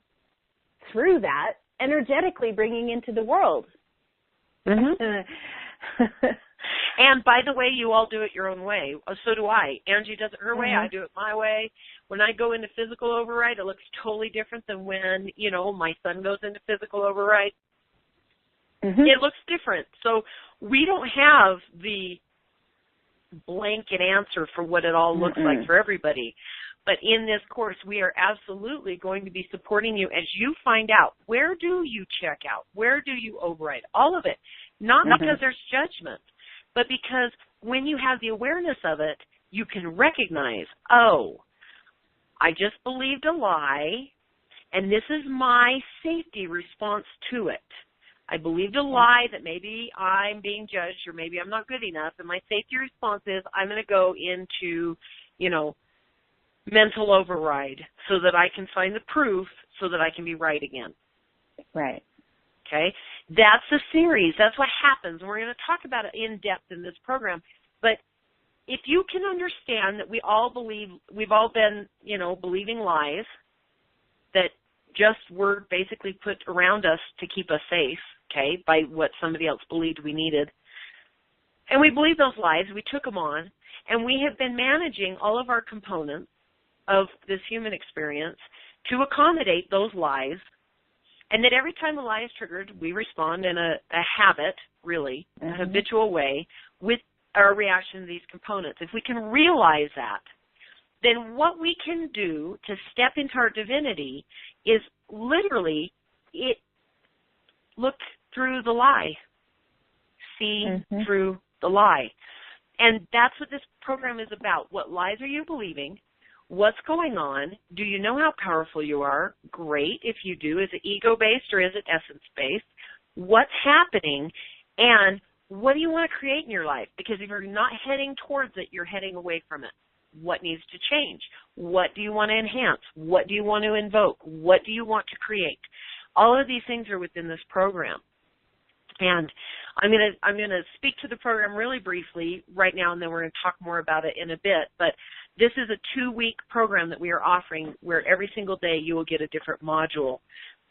through that, energetically bringing into the world. And by the way, you all do it your own way. So do I. Angie does it her way. I do it my way. When I go into physical override, it looks totally different than when, my son goes into physical override. It looks different. So we don't have the blanket answer for what it all looks like for everybody. But in this course, we are absolutely going to be supporting you as you find out, where do you check out? Where do you override? All of it. Not because there's judgment, but because when you have the awareness of it, you can recognize, oh, I just believed a lie, and this is my safety response to it. I believed a lie that maybe I'm being judged or maybe I'm not good enough, and my safety response is I'm going to go into, mental override so that I can find the proof so that I can be right again. Right. Okay? That's a series. That's what happens. We're going to talk about it in depth in this program. But if you can understand that we've all been, believing lies that just were basically put around us to keep us safe, okay, by what somebody else believed we needed. And we believed those lies. We took them on. And we have been managing all of our components of this human experience to accommodate those lies. And that every time a lie is triggered, we respond in a habit, really, a habitual way with our reaction to these components. If we can realize that, then what we can do to step into our divinity is literally look through the lie, see through the lie. And that's what this program is about. What lies are you believing? What's going on? Do you know how powerful you are? Great. If you do, is it ego-based or is it essence-based? What's happening? And what do you want to create in your life? Because if you're not heading towards it, you're heading away from it. What needs to change? What do you want to enhance? What do you want to invoke? What do you want to create? All of these things are within this program. And I'm going to speak to the program really briefly right now, and then we're going to talk more about it in a bit. But this is a 2-week program that we are offering where every single day you will get a different module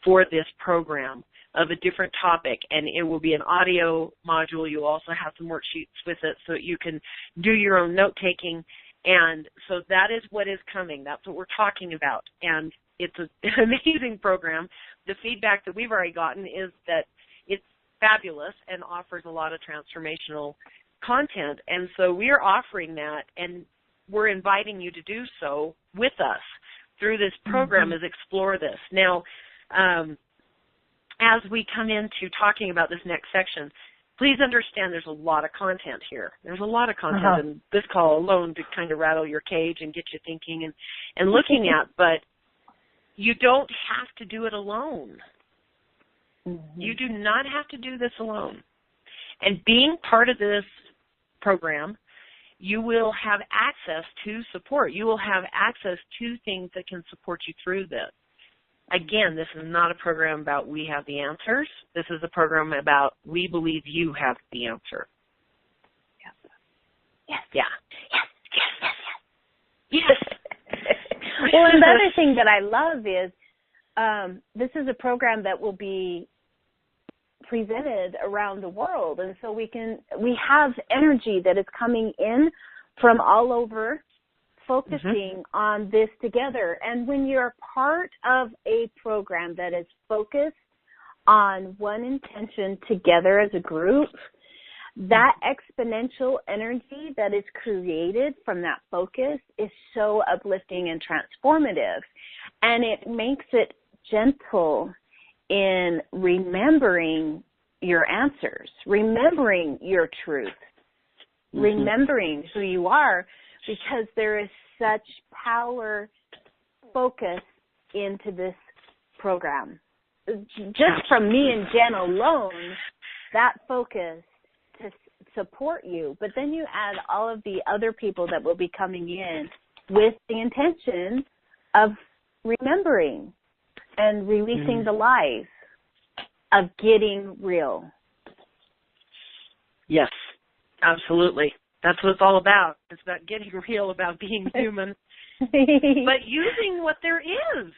for this program of a different topic, and it will be an audio module. You'll also have some worksheets with it so that you can do your own note-taking. And so that is what is coming. That's what we're talking about. And it's an amazing program. The feedback that we've already gotten is that it's fabulous and offers a lot of transformational content. And so we are offering that, and we're inviting you to do so with us through this program as Explore This. Now, as we come into talking about this next section, please understand there's a lot of content here. There's a lot of content in this call alone to kind of rattle your cage and get you thinking and looking at, but you don't have to do it alone. You do not have to do this alone. And being part of this program, you will have access to support. You will have access to things that can support you through this. Again, this is not a program about we have the answers. This is a program about we believe you have the answer. Yep. Yes. Yeah. Yes. Well, and the other thing that I love is this is a program that will be presented around the world, and so we have energy that is coming in from all over, focusing on this together. And when you're part of a program that is focused on one intention together as a group, that exponential energy that is created from that focus is so uplifting and transformative. And it makes it gentle in remembering your answers, remembering your truth, remembering who you are, because there is such power focus into this program. Just from me and Jen alone, that focus to support you. But then you add all of the other people that will be coming in with the intention of remembering and releasing the lies of getting real. Yes, absolutely. That's what it's all about. It's about getting real, about being human, but using what there is.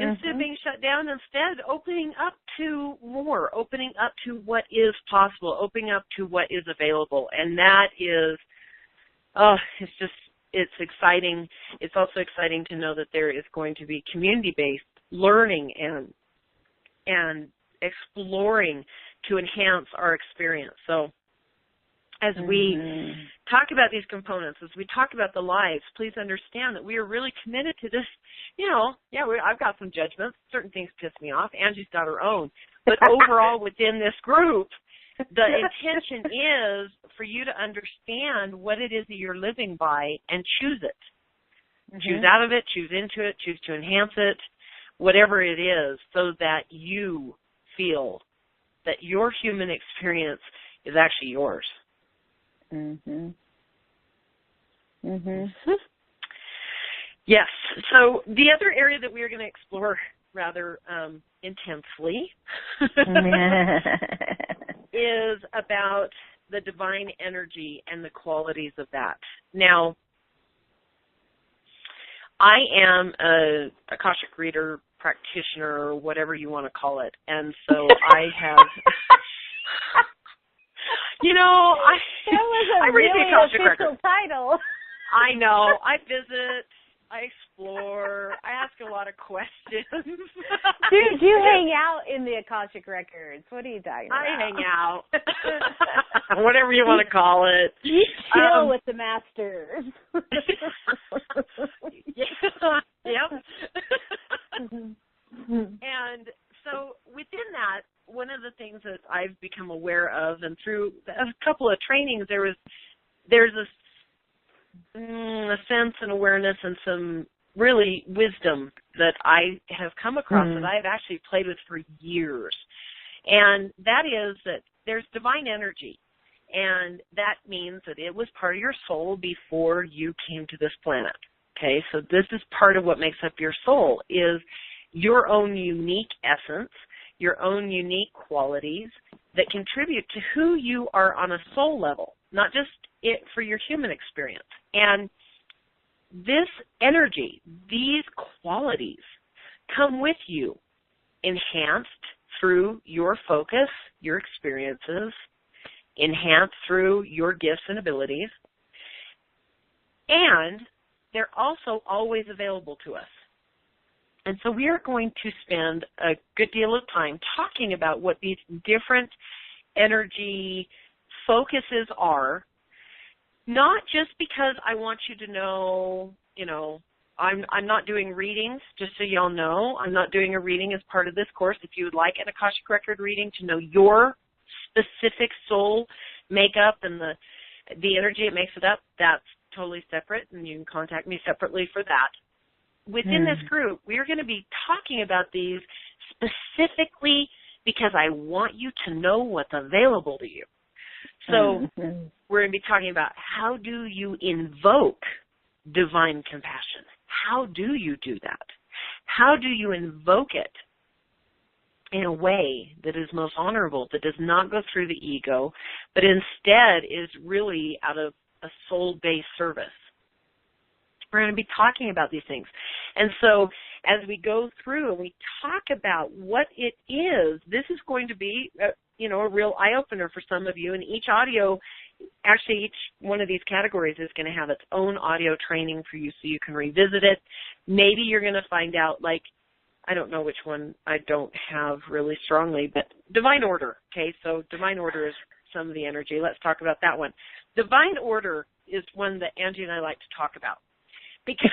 instead of being shut down, instead opening up to more, opening up to what is possible, opening up to what is available. And that is, it's exciting. It's also exciting to know that there is going to be community-based learning and exploring to enhance our experience. So as we talk about these components, as we talk about the lives, please understand that we are really committed to this. I've got some judgments. Certain things piss me off. Angie's got her own. But overall, within this group, the intention is for you to understand what it is that you're living by and choose it. Choose out of it, choose into it, choose to enhance it, whatever it is, so that you feel that your human experience is actually yours. Yes. So the other area that we are going to explore rather intensely is about the divine energy and the qualities of that. Now, I am a Akashic reader, practitioner, or whatever you want to call it, and so I have... I read the Akashic record. Title. I know. I visit. I explore. I ask a lot of questions. Dude, you hang out in the Akashic records. What are you talking about? I hang out. Whatever you want to call it. You chill with the masters. Yep. And so within that, one of the things that I've become aware of, and through a couple of trainings, there's a sense and awareness and some really wisdom that I have come across that I've actually played with for years. And that is that there's divine energy. And that means that it was part of your soul before you came to this planet. Okay, so this is part of what makes up your soul, is your own unique essence, your own unique qualities that contribute to who you are on a soul level, not just it for your human experience. And this energy, these qualities come with you, enhanced through your focus, your experiences, enhanced through your gifts and abilities, and they're also always available to us. And so we are going to spend a good deal of time talking about what these different energy focuses are, not just because I want you to know, I'm not doing readings, just so y'all know. I'm not doing a reading as part of this course. If you would like an Akashic Record reading to know your specific soul makeup and the energy that makes it up, that's totally separate, and you can contact me separately for that. Within this group, we're going to be talking about these specifically because I want you to know what's available to you. So we're going to be talking about how do you invoke divine compassion? How do you do that? How do you invoke it in a way that is most honorable, that does not go through the ego, but instead is really out of a soul-based service? We're going to be talking about these things. And so as we go through and we talk about what it is, this is going to be, a real eye-opener for some of you. And each one of these categories is going to have its own audio training for you so you can revisit it. Maybe you're going to find out, I don't know which one I don't have really strongly, but divine order. Okay, so divine order is some of the energy. Let's talk about that one. Divine order is one that Angie and I like to talk about, because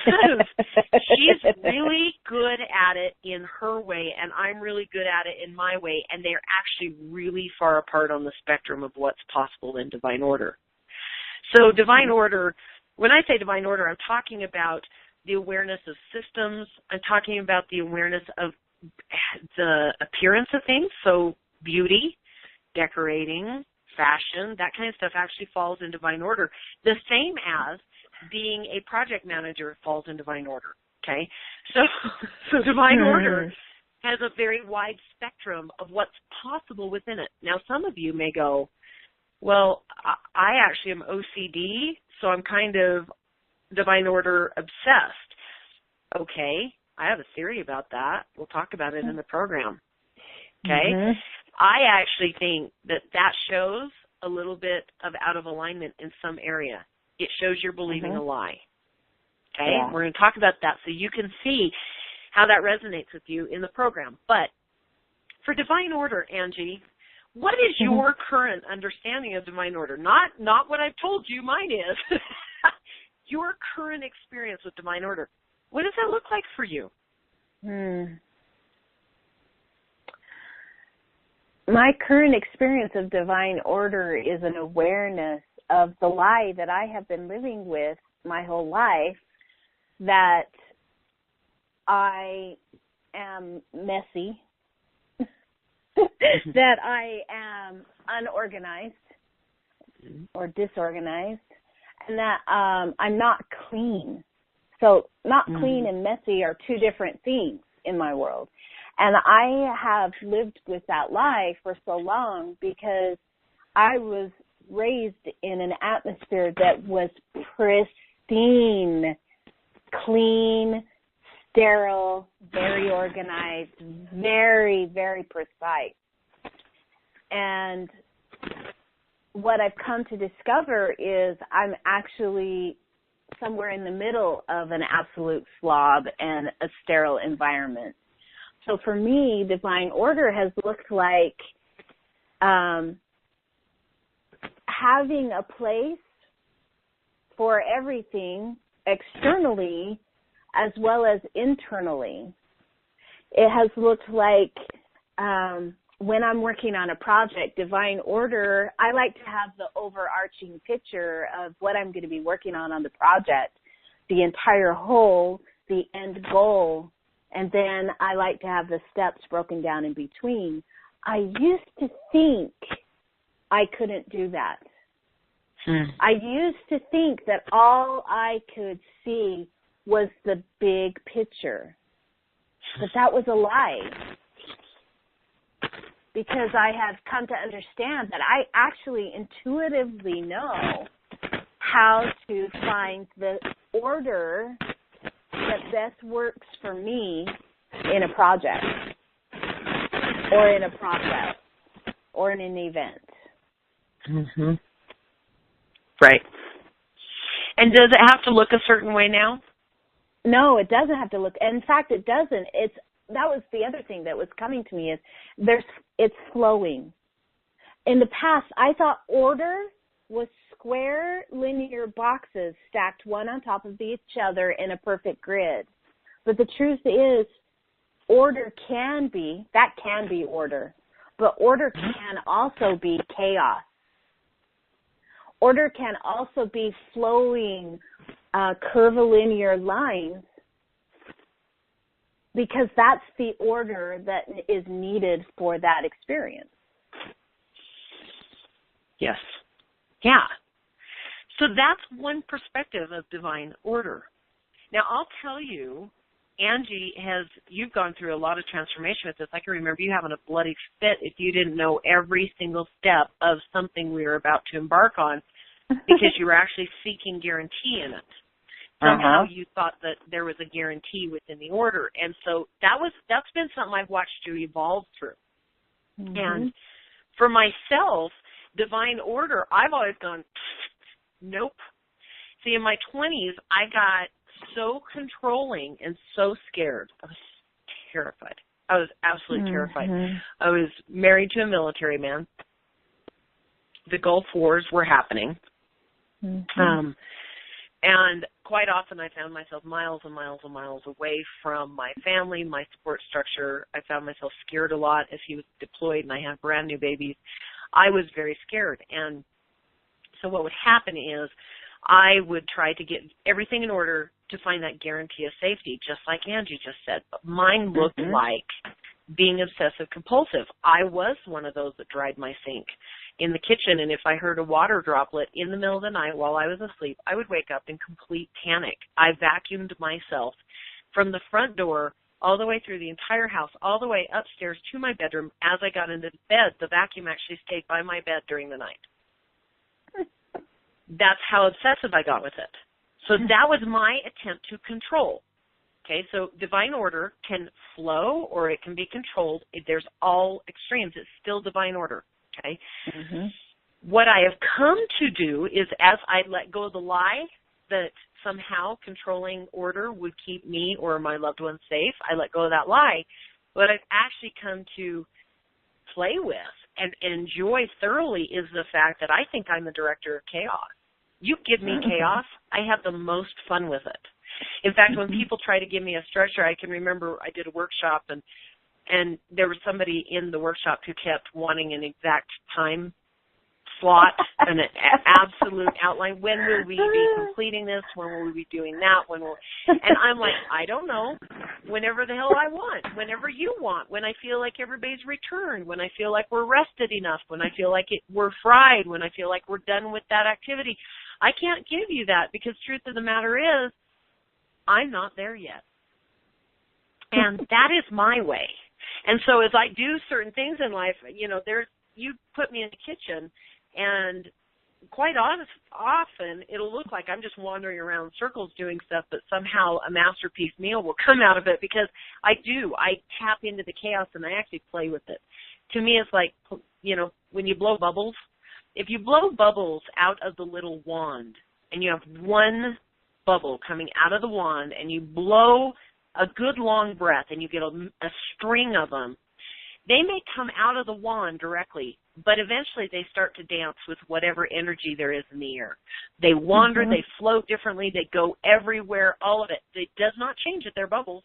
she's really good at it in her way, and I'm really good at it in my way, and they're actually really far apart on the spectrum of what's possible in divine order. So divine order, when I say divine order, I'm talking about the awareness of systems. I'm talking about the awareness of the appearance of things, so beauty, decorating, fashion, that kind of stuff actually falls in divine order. The same as being a project manager falls in divine order, okay? So divine order has a very wide spectrum of what's possible within it. Now, some of you may go, well, I actually am OCD, so I'm kind of divine order obsessed. Okay, I have a theory about that. We'll talk about it in the program. Okay? Mm-hmm. I actually think that shows a little bit of out of alignment in some area. It shows you're believing a lie. Okay? Yeah. We're going to talk about that so you can see how that resonates with you in the program. But for divine order, Angie, what is your current understanding of divine order? Not what I've told you, mine is. Your current experience with divine order. What does that look like for you? My current experience of divine order is an awareness of the lie that I have been living with my whole life, that I am messy, that I am unorganized or disorganized, and that I'm not clean. So not clean and messy are two different things in my world. And I have lived with that lie for so long because I was raised in an atmosphere that was pristine, clean, sterile, very organized, very, very precise. And what I've come to discover is I'm actually somewhere in the middle of an absolute slob and a sterile environment. So for me, divine order has looked like having a place for everything externally as well as internally. It has looked like when I'm working on a project, divine order, I like to have the overarching picture of what I'm going to be working on the project, the entire whole, the end goal. And then I like to have the steps broken down in between. I used to think I couldn't do that. I used to think that all I could see was the big picture. But that was a lie. Because I have come to understand that I actually intuitively know how to find the order that best works for me in a project or in a process or in an event. Right. And does it have to look a certain way now? No, it doesn't have to look. In fact, it doesn't. That was the other thing that was coming to me is it's flowing. In the past, I thought order was square linear boxes stacked one on top of each other in a perfect grid. But the truth is, order can be order, but order can also be chaos. Order can also be flowing curvilinear lines, because that's the order that is needed for that experience. Yes. Yeah. So that's one perspective of divine order. Now, I'll tell you, Angie, you've gone through a lot of transformation with this. I can remember you having a bloody fit if you didn't know every single step of something we were about to embark on because you were actually seeking guarantee in it. Somehow you thought that there was a guarantee within the order. And so that's been something I've watched you evolve through. And for myself, divine order, I've always gone, nope. See, in my 20s, I got so controlling and so scared. I was terrified. I was absolutely terrified. I was married to a military man. The Gulf Wars were happening. And quite often I found myself miles and miles and miles away from my family, my support structure. I found myself scared a lot as he was deployed and I had brand new babies. I was very scared. And so what would happen is I would try to get everything in order to find that guarantee of safety, just like Angie just said. But mine looked like being obsessive compulsive. I was one of those that dried my sink in the kitchen, and if I heard a water droplet in the middle of the night while I was asleep, I would wake up in complete panic. I vacuumed myself from the front door all the way through the entire house, all the way upstairs to my bedroom. As I got into bed, the vacuum actually stayed by my bed during the night. That's how obsessive I got with it. So that was my attempt to control. Okay, so divine order can flow or it can be controlled. There's all extremes. It's still divine order, okay? Mm-hmm. What I have come to do is as I let go of the lie that somehow controlling order would keep me or my loved ones safe, I let go of that lie. What I've actually come to play with and enjoy thoroughly is the fact that I think I'm the director of chaos. You give me chaos, I have the most fun with it. In fact, when people try to give me a structure, I can remember I did a workshop and there was somebody in the workshop who kept wanting an exact time slot and an absolute outline. When will we be completing this? When will we be doing that? And I'm like, I don't know. Whenever the hell I want. Whenever you want. When I feel like everybody's returned. When I feel like we're rested enough. When I feel like we're fried. When I feel like we're done with that activity. I can't give you that because truth of the matter is, I'm not there yet. And that is my way. And so as I do certain things in life, you put me in the kitchen and quite often it'll look like I'm just wandering around in circles doing stuff, but somehow a masterpiece meal will come out of it because I tap into the chaos and I actually play with it. To me, it's like, when you blow bubbles, if you blow bubbles out of the little wand and you have one bubble coming out of the wand and you blow a good long breath and you get a string of them, they may come out of the wand directly, but eventually they start to dance with whatever energy there is in the air. They wander, they float differently, they go everywhere, all of it. It does not change that they're bubbles.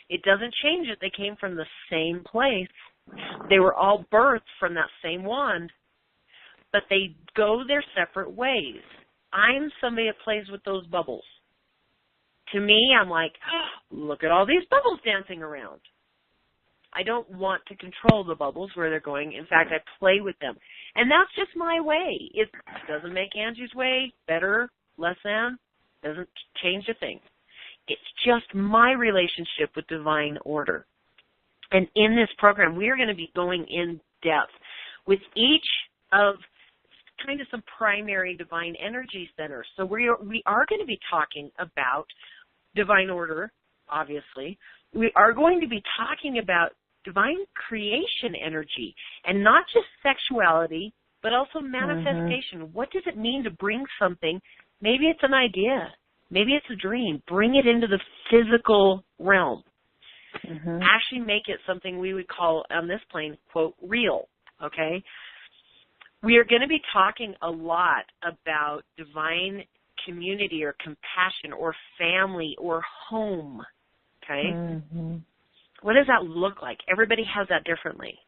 It doesn't change that they came from the same place. They were all birthed from that same wand, but they go their separate ways. I'm somebody that plays with those bubbles. To me, I'm like, look at all these bubbles dancing around. I don't want to control the bubbles where they're going. In fact, I play with them. And that's just my way. It doesn't make Angie's way better, less than, doesn't change a thing. It's just my relationship with divine order. And in this program, we are going to be going in depth with each of kind of some primary divine energy centers. So we are going to be talking about divine order, obviously. We are going to be talking about divine creation energy, and not just sexuality, but also manifestation. What does it mean to bring something? Maybe it's an idea. Maybe it's a dream. Bring it into the physical realm. Actually make it something we would call on this plane, quote, real, okay? We are going to be talking a lot about divine community or compassion or family or home, okay? What does that look like? Everybody has that differently.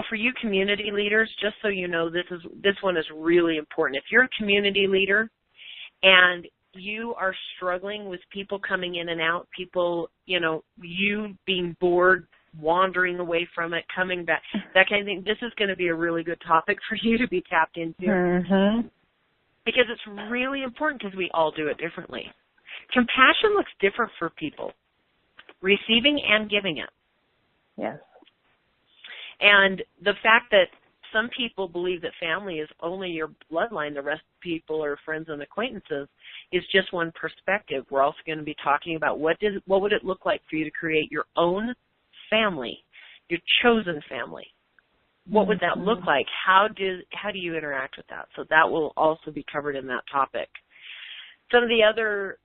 For you community leaders, just so you know, this one is really important. If you're a community leader and you are struggling with people coming in and out, people, you being bored, wandering away from it, coming back, that kind of thing, this is going to be a really good topic for you to be tapped into. Because it's really important because we all do it differently. Compassion looks different for people, receiving and giving it. Yes. And the fact that some people believe that family is only your bloodline, the rest of people are friends and acquaintances, is just one perspective. We're also going to be talking about what would it look like for you to create your own family, your chosen family. What would that look like? How do you interact with that? So that will also be covered in that topic. Some of the other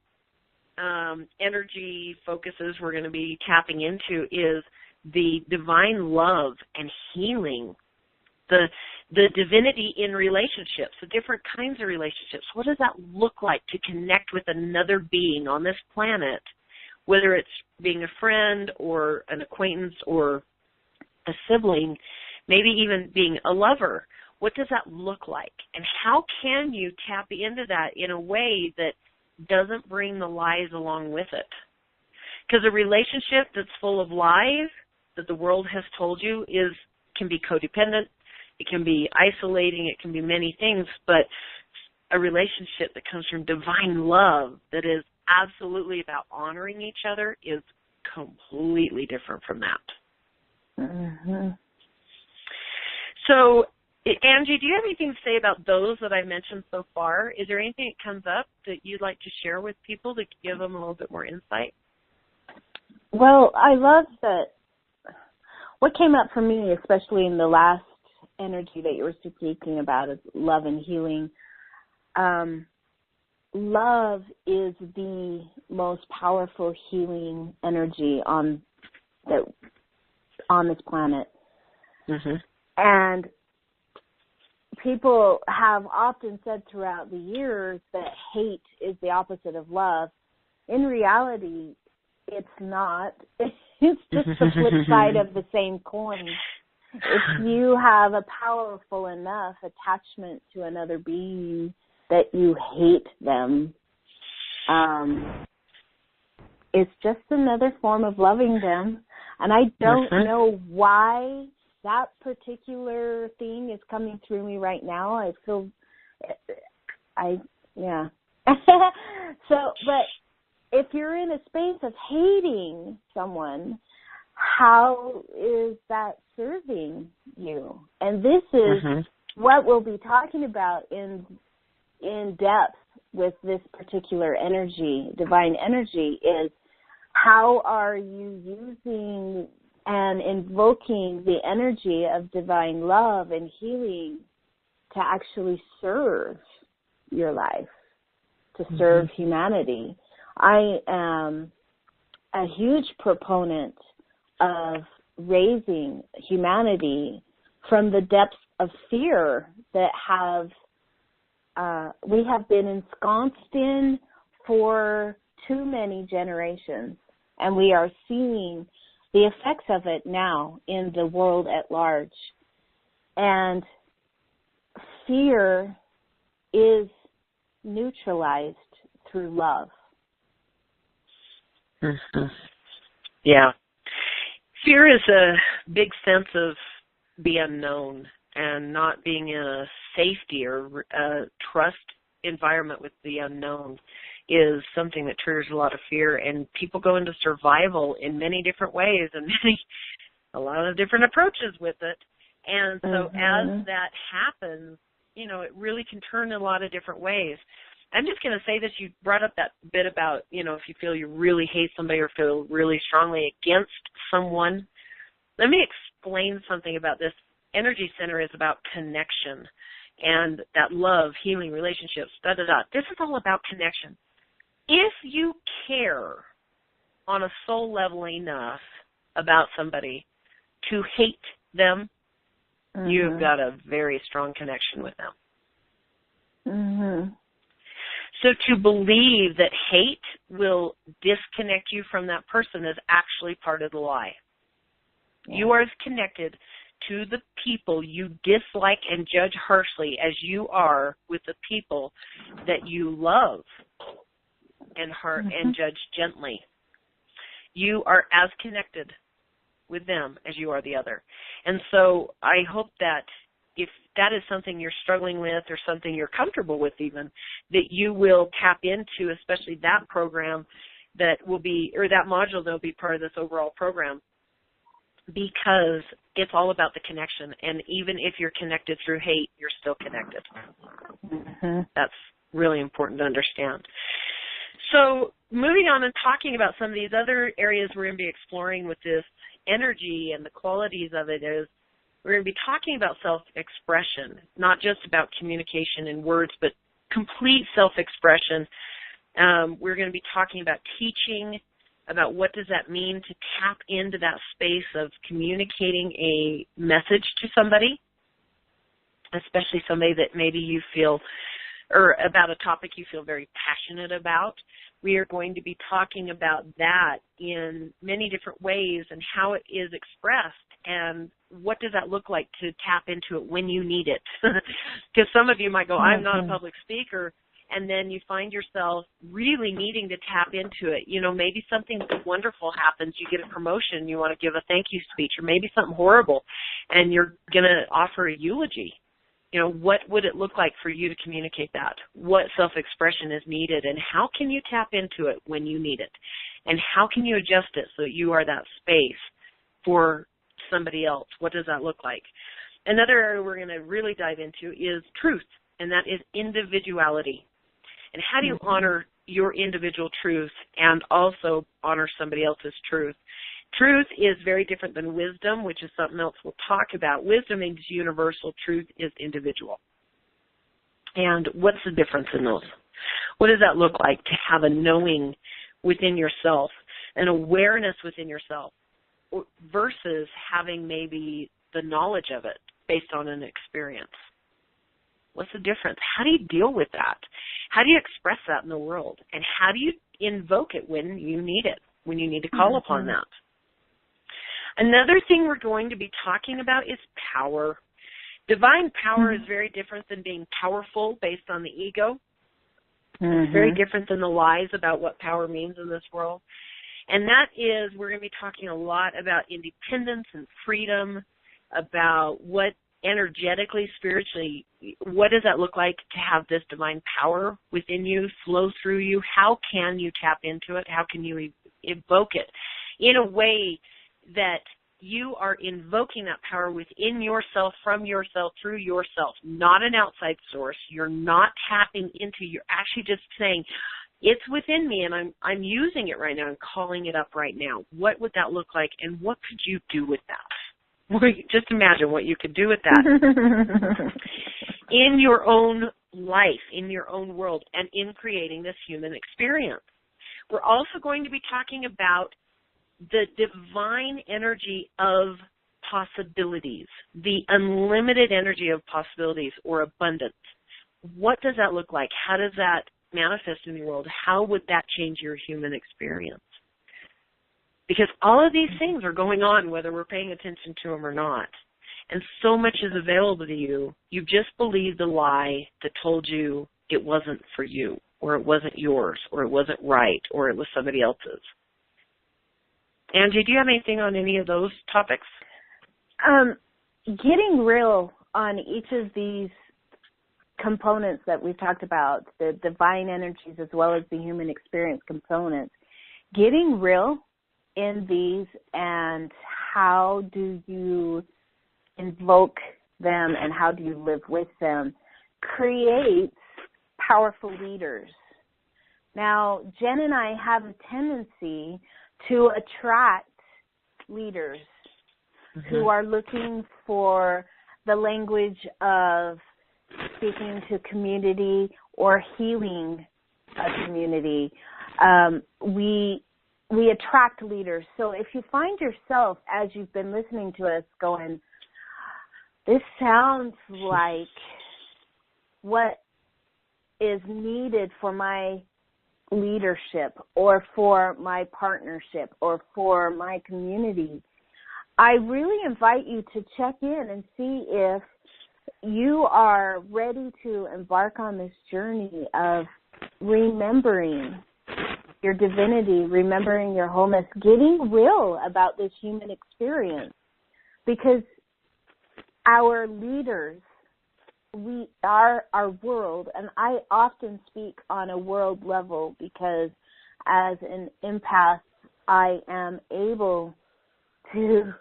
energy focuses we're going to be tapping into is the divine love and healing, the divinity in relationships, the different kinds of relationships. What does that look like to connect with another being on this planet, whether it's being a friend or an acquaintance or a sibling, maybe even being a lover? What does that look like? And how can you tap into that in a way that doesn't bring the lies along with it? Because a relationship that's full of lies that the world has told you can be codependent, it can be isolating, it can be many things, but a relationship that comes from divine love that is absolutely about honoring each other is completely different from that. So, Angie, do you have anything to say about those that I mentioned so far? Is there anything that comes up that you'd like to share with people to give them a little bit more insight? Well, I love that. What came up for me, especially in the last energy that you were speaking about, is love and healing. Love is the most powerful healing energy on this planet. Mm-hmm. And people have often said throughout the years that hate is the opposite of love. In reality, it's not. It's just the flip side of the same coin. If you have a powerful enough attachment to another being that you hate them, it's just another form of loving them. And I don't know why that particular thing is coming through me right now. I feel, yeah. So, but if you're in a space of hating someone, how is that serving you? And this is what we'll be talking about in depth with this particular energy, divine energy, is how are you using and invoking the energy of divine love and healing to actually serve your life, to serve humanity. I am a huge proponent of raising humanity from the depths of fear that we have been ensconced in for too many generations, and we are seeing the effects of it now in the world at large. And fear is neutralized through love. Mm-hmm. Yeah. Fear is a big sense of the unknown and not being in a safety or a trust environment with the unknown is something that triggers a lot of fear, and people go into survival in many different ways and a lot of different approaches with it. And so as that happens, you know, it really can turn in a lot of different ways. I'm just going to say this. You brought up that bit about, you know, if you feel you really hate somebody or feel really strongly against someone. Let me explain something about this. Energy center is about connection and that love, healing, relationships, da-da-da. This is all about connection. If you care on a soul level enough about somebody to hate them, you've got a very strong connection with them. So to believe that hate will disconnect you from that person is actually part of the lie. Yeah. You are as connected to the people you dislike and judge harshly as you are with the people that you love and judge gently. You are as connected with them as you are the other. And so I hope that if that is something you're struggling with or something you're comfortable with even, that you will tap into, especially that program that will be, or that module that will be part of this overall program, because it's all about the connection. And even if you're connected through hate, you're still connected. That's really important to understand. So moving on and talking about some of these other areas we're going to be exploring with this energy and the qualities of it is, we're going to be talking about self-expression, not just about communication in words, but complete self-expression. We're going to be talking about teaching, about what does that mean to tap into that space of communicating a message to somebody, especially somebody that maybe you feel, or about a topic you feel very passionate about. We are going to be talking about that in many different ways and how it is expressed and what does that look like to tap into it when you need it. Because some of you might go, I'm not a public speaker, and then you find yourself really needing to tap into it. You know, maybe something wonderful happens, you get a promotion, you want to give a thank you speech, or maybe something horrible, and you're going to offer a eulogy. You know, what would it look like for you to communicate that? What self-expression is needed, and how can you tap into it when you need it? And how can you adjust it so that you are that space for somebody else? What does that look like? Another area we're going to really dive into is truth, and that is individuality. And how do you honor, your individual truth and also honor somebody else's truth. Truth is very different than wisdom, which is something else we'll talk about. Wisdom is universal. Truth is individual. And what's the difference in those? What does that look like to have a knowing within yourself, an awareness within yourself, versus having maybe the knowledge of it based on an experience? What's the difference? How do you deal with that? How do you express that in the world? And how do you invoke it when you need it, when you need to call upon that? Another thing we're going to be talking about is power. Divine power is very different than being powerful based on the ego. It's very different than the lies about what power means in this world. And that is, we're going to be talking a lot about independence and freedom, about what energetically, spiritually, what does that look like to have this divine power within you, flow through you? How can you tap into it? How can you evoke it in a way that you are invoking that power within yourself, from yourself, through yourself, not an outside source. You're not tapping into, you're actually just saying, it's within me and I'm using it right now and calling it up right now. What would that look like and what could you do with that? Just imagine what you could do with that in your own life, in your own world, and in creating this human experience. We're also going to be talking about the divine energy of possibilities, the unlimited energy of possibilities or abundance. What does that look like? How does that manifest in the world? How would that change your human experience? Because all of these things are going on whether we're paying attention to them or not. And so much is available to you. You just believed the lie that told you it wasn't for you, or it wasn't yours, or it wasn't right, or it was somebody else's. Angie, do you have anything on any of those topics? Getting real on each of these components that we've talked about, the divine energies as well as the human experience components, getting real in these and how do you invoke them and how do you live with them creates powerful leaders. Now, Jen and I have a tendency to attract leaders who are looking for the language of speaking to community or healing a community. We attract leaders. So if you find yourself, as you've been listening to us, going, this sounds like what is needed for my leadership or for my partnership or for my community, I really invite you to check in and see if you are ready to embark on this journey of remembering your divinity, remembering your wholeness, getting real about this human experience. Because our leaders, we are our world, and I often speak on a world level because as an empath, I am able to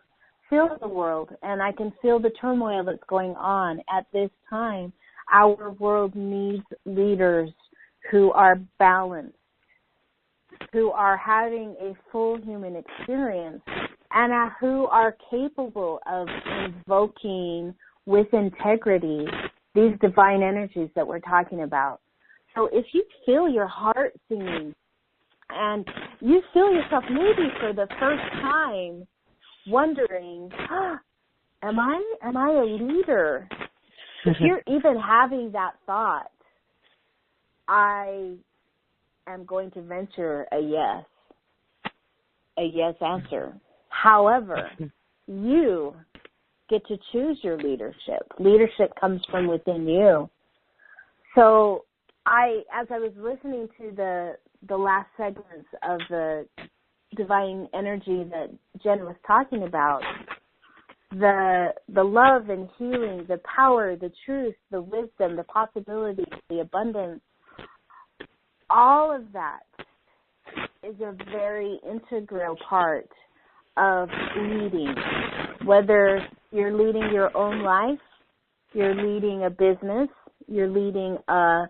feel the world, and I can feel the turmoil that's going on at this time. Our world needs leaders who are balanced, who are having a full human experience, and who are capable of invoking with integrity these divine energies that we're talking about. So if you feel your heart singing and you feel yourself maybe for the first time wondering, am I a leader? If you're even having that thought, I am going to venture a yes answer. However, you get to choose your leadership. Leadership comes from within you. So as I was listening to the last segments of the divine energy that Jen was talking about, the love and healing, the power, the truth, the wisdom, the possibilities, the abundance, all of that is a very integral part of leading. Whether you're leading your own life, you're leading a business, you're leading a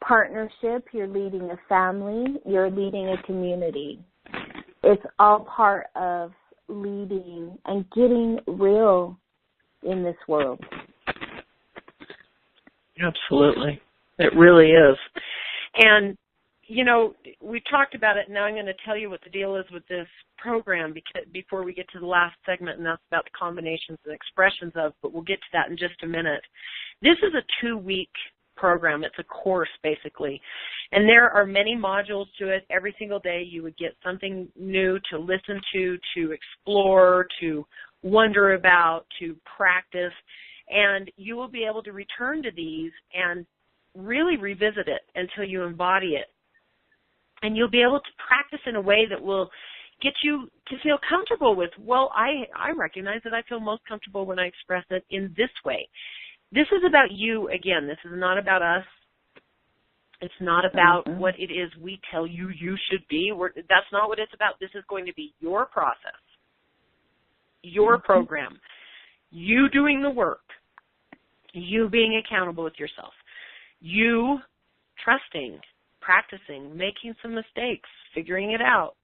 partnership, you're leading a family, you're leading a community. It's all part of leading and getting real in this world. Absolutely. It really is. And, you know, we talked about it. Now I'm going to tell you what the deal is with this program before we get to the last segment, and that's about the combinations and expressions of, but we'll get to that in just a minute. This is a 2-week program. It's a course, basically. And there are many modules to it. Every single day you would get something new to listen to explore, to wonder about, to practice. And you will be able to return to these and really revisit it until you embody it. And you'll be able to practice in a way that will get you to feel comfortable with, well, I recognize that I feel most comfortable when I express it in this way. This is about you, again. This is not about us. It's not about what it is we tell you you should be. That's not what it's about. This is going to be your process, your program, you doing the work, you being accountable with yourself, you trusting, practicing, making some mistakes, figuring it out,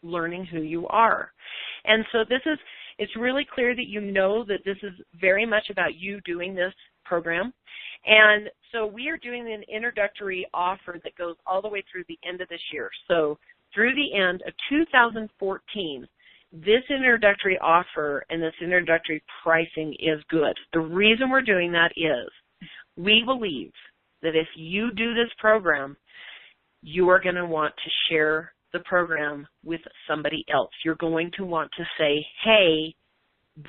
learning who you are. And so it's really clear that you know that this is very much about you doing this program. And so we are doing an introductory offer that goes all the way through the end of this year. So through the end of 2014, this introductory offer and this introductory pricing is good. The reason we're doing that is we believe that if you do this program, you are going to want to share the program with somebody else. You're going to want to say, hey,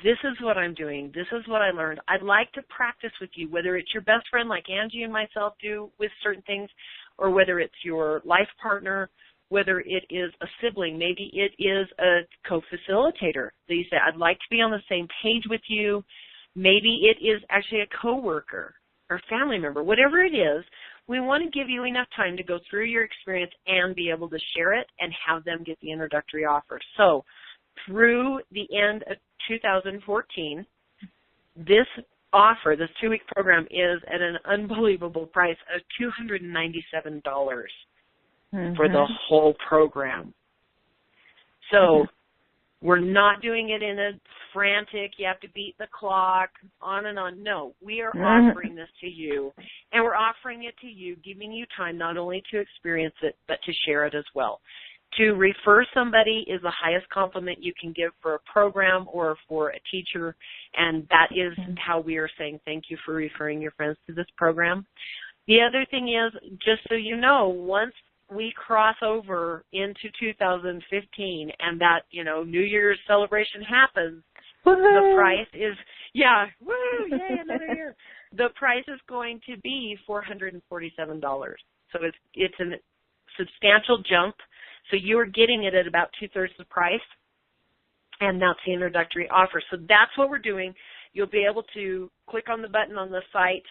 this is what I'm doing. This is what I learned. I'd like to practice with you, whether it's your best friend like Angie and myself do with certain things, or whether it's your life partner, whether it is a sibling. Maybe it is a co-facilitator that you say, I'd like to be on the same page with you. Maybe it is actually a coworker or family member. Whatever it is, we want to give you enough time to go through your experience and be able to share it and have them get the introductory offer. So through the end of 2014, this offer, this 2-week program, is at an unbelievable price of $297 for the whole program. So we're not doing it in a frantic, you have to beat the clock, on and on. No, we are offering this to you, and we're offering it to you, giving you time not only to experience it, but to share it as well. To refer somebody is the highest compliment you can give for a program or for a teacher, and that is how we are saying thank you for referring your friends to this program. The other thing is, just so you know, once we cross over into 2015 and that, New Year's celebration happens, the price is, yay, another year. The price is going to be $447. So it's a substantial jump. So you're getting it at about 2/3 the price, and that's the introductory offer. So that's what we're doing. You'll be able to click on the button on the site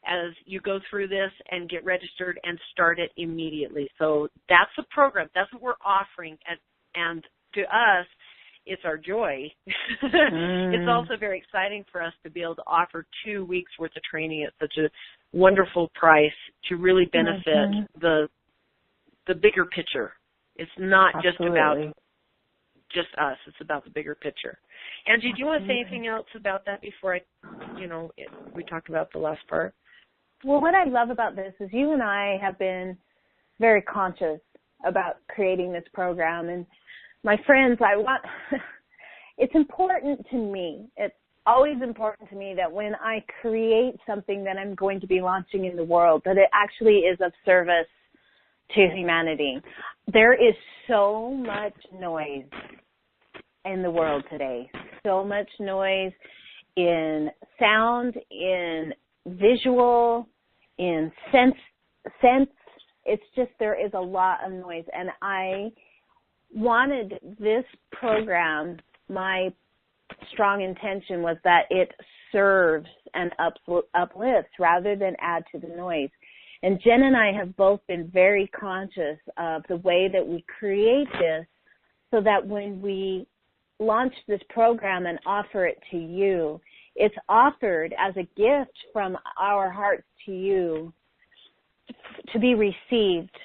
as you go through this and get registered and start it immediately. So that's the program. That's what we're offering. And to us, it's our joy. It's also very exciting for us to be able to offer 2 weeks worth of training at such a wonderful price to really benefit the bigger picture. It's not just about just us. It's about the bigger picture. Angie, do you want to say anything else about that before we talked about the last part? Well, what I love about this is you and I have been very conscious about creating this program. And my friends, it's important to me. It's always important to me that when I create something that I'm going to be launching in the world, that it actually is of service to humanity. There is so much noise in the world today. So much noise in sound, in visual, in sense. It's just there is a lot of noise. And I wanted this program, my strong intention was that it serves and uplifts rather than add to the noise. And Jen and I have both been very conscious of the way that we create this so that when we launch this program and offer it to you, it's offered as a gift from our hearts to you to be received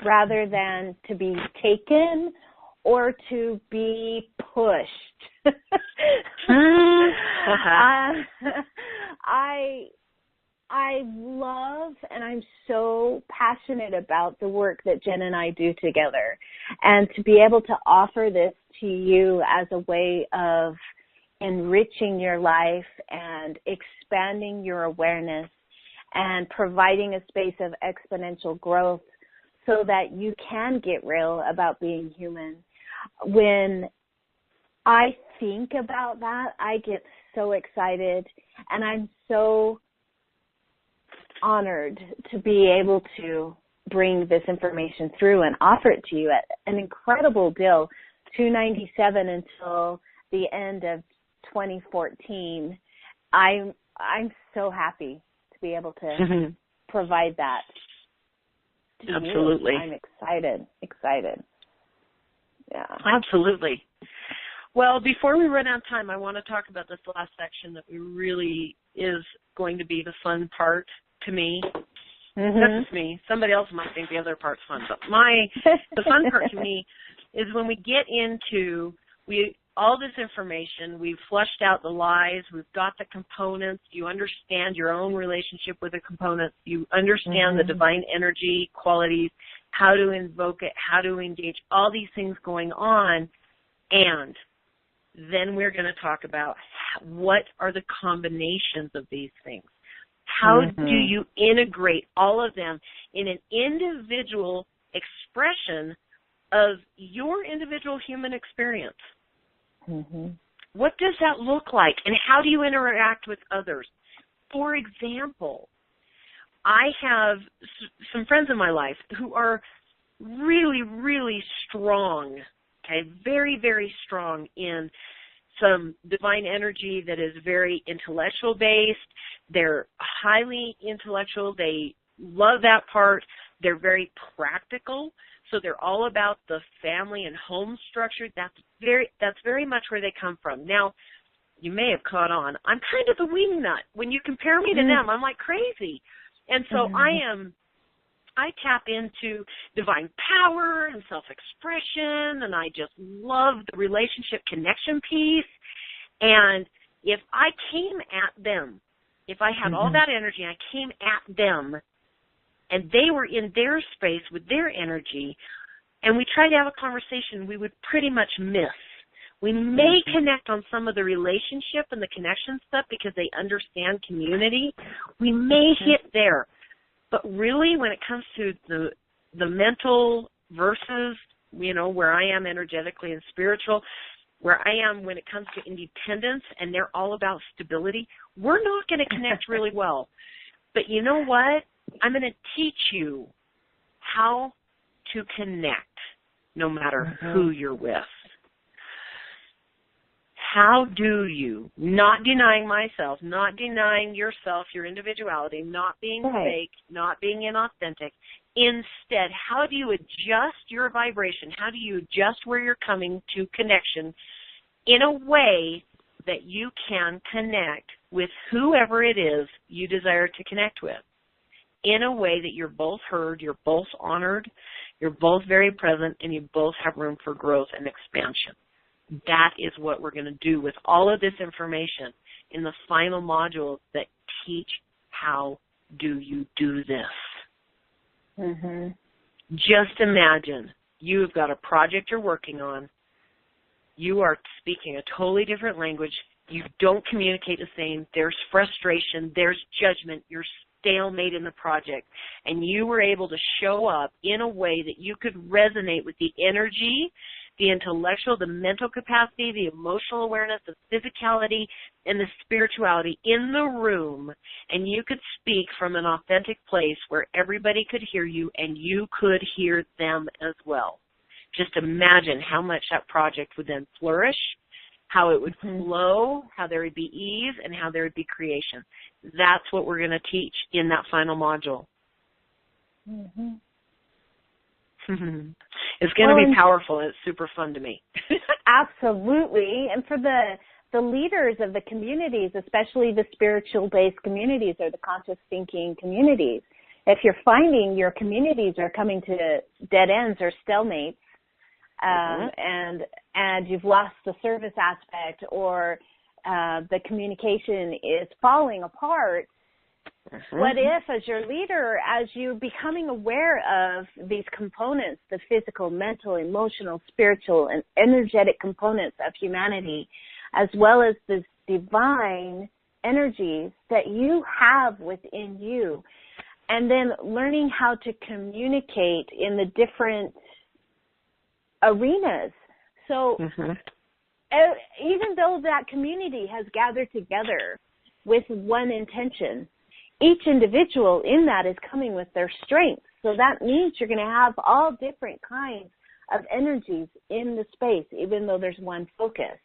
rather than to be taken or to be pushed. I love and I'm so passionate about the work that Jen and I do together, and to be able to offer this to you as a way of enriching your life and expanding your awareness and providing a space of exponential growth so that you can get real about being human. When I think about that, I get so excited, and I'm so honored to be able to bring this information through and offer it to you at an incredible deal, $297 until the end of 2014. I'm so happy to be able to provide that to Absolutely. you. I'm excited. Yeah. Absolutely. Well, before we run out of time, I want to talk about this last section that really is going to be the fun part to me. That's just me. Somebody else might think the other part's fun, but the fun part to me is when we get into all this information, we've flushed out the lies, we've got the components, you understand your own relationship with the components, you understand the divine energy qualities, how to invoke it, how to engage, all these things going on, and then we're going to talk about what are the combinations of these things. How do you integrate all of them in an individual expression of your individual human experience? What does that look like, and how do you interact with others? For example, I have some friends in my life who are really, really strong, very, very strong in some divine energy that is very intellectual based. They're highly intellectual. They love that part. They're very practical. So they're all about the family and home structure. That's very much where they come from. Now, you may have caught on. I'm kind of the wingnut. When you compare me to them, I'm like crazy. And so I tap into divine power and self-expression, and I just love the relationship connection piece. And if I came at them, if I had all that energy, I came at them, and they were in their space with their energy, and we tried to have a conversation, we would pretty much miss. We may connect on some of the relationship and the connection stuff because they understand community. We may hit there. But really, when it comes to the mental versus, where I am energetically and spiritual, where I am when it comes to independence, and they're all about stability, we're not going to connect really well. But you know what? I'm going to teach you how to connect no matter who you're with. How do you, not denying myself, not denying yourself, your individuality, not being fake, not being inauthentic. Instead, how do you adjust your vibration? How do you adjust where you're coming to connection in a way that you can connect with whoever it is you desire to connect with? In a way that you're both heard, you're both honored, you're both very present, and you both have room for growth and expansion. That is what we're going to do with all of this information in the final modules that teach how do you do this. Just imagine you've got a project you're working on. You are speaking a totally different language. You don't communicate the same. There's frustration. There's judgment. You're stalemate in the project. And you were able to show up in a way that you could resonate with the energy, the intellectual, the mental capacity, the emotional awareness, the physicality, and the spirituality in the room, and you could speak from an authentic place where everybody could hear you and you could hear them as well. Just imagine how much that project would then flourish, how it would flow, how there would be ease, and how there would be creation. That's what we're going to teach in that final module. It's going to be powerful, and it's super fun to me. Absolutely. And for the leaders of the communities, especially the spiritual-based communities or the conscious thinking communities, if you're finding your communities are coming to dead ends or stalemates, and you've lost the service aspect, or the communication is falling apart, what if, as your leader, as you're becoming aware of these components, the physical, mental, emotional, spiritual, and energetic components of humanity, as well as the divine energies that you have within you, and then learning how to communicate in the different arenas. So even though that community has gathered together with one intention, each individual in that is coming with their strengths. So that means you're going to have all different kinds of energies in the space, even though there's one focus.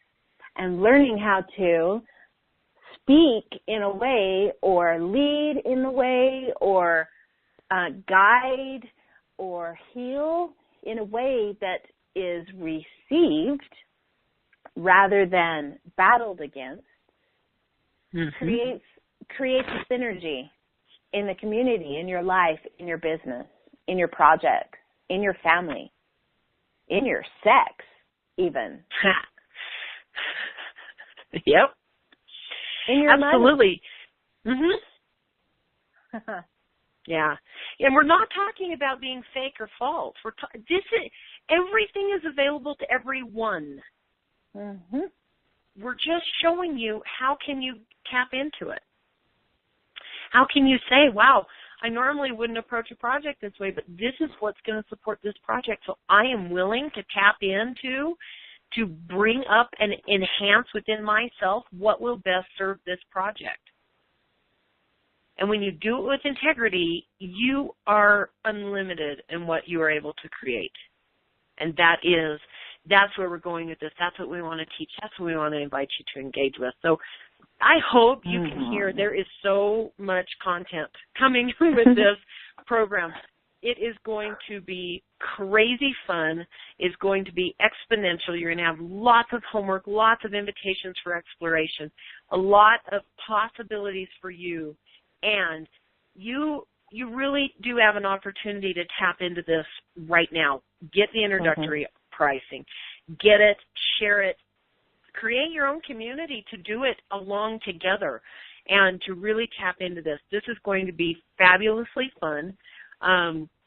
And learning how to speak in a way, or lead in a way, or guide or heal in a way that is received rather than battled against, creates a synergy in the community, in your life, in your business, in your projects, in your family, in your sex, even. Yep. In your absolutely. Yeah. And we're not talking about being fake or false. Everything is available to everyone. We're just showing you how can you tap into it. How can you say, wow, I normally wouldn't approach a project this way, but this is what's going to support this project. So I am willing to tap into, to bring up and enhance within myself what will best serve this project. And when you do it with integrity, you are unlimited in what you are able to create. And that's where we're going with this. That's what we want to teach. That's what we want to invite you to engage with. So I hope you can hear there is so much content coming with this program. It is going to be crazy fun. It's going to be exponential. You're going to have lots of homework, lots of invitations for exploration, a lot of possibilities for you. And you really do have an opportunity to tap into this right now. Get the introductory pricing. Get it, share it, create your own community to do it along together and to really tap into this. This is going to be fabulously fun.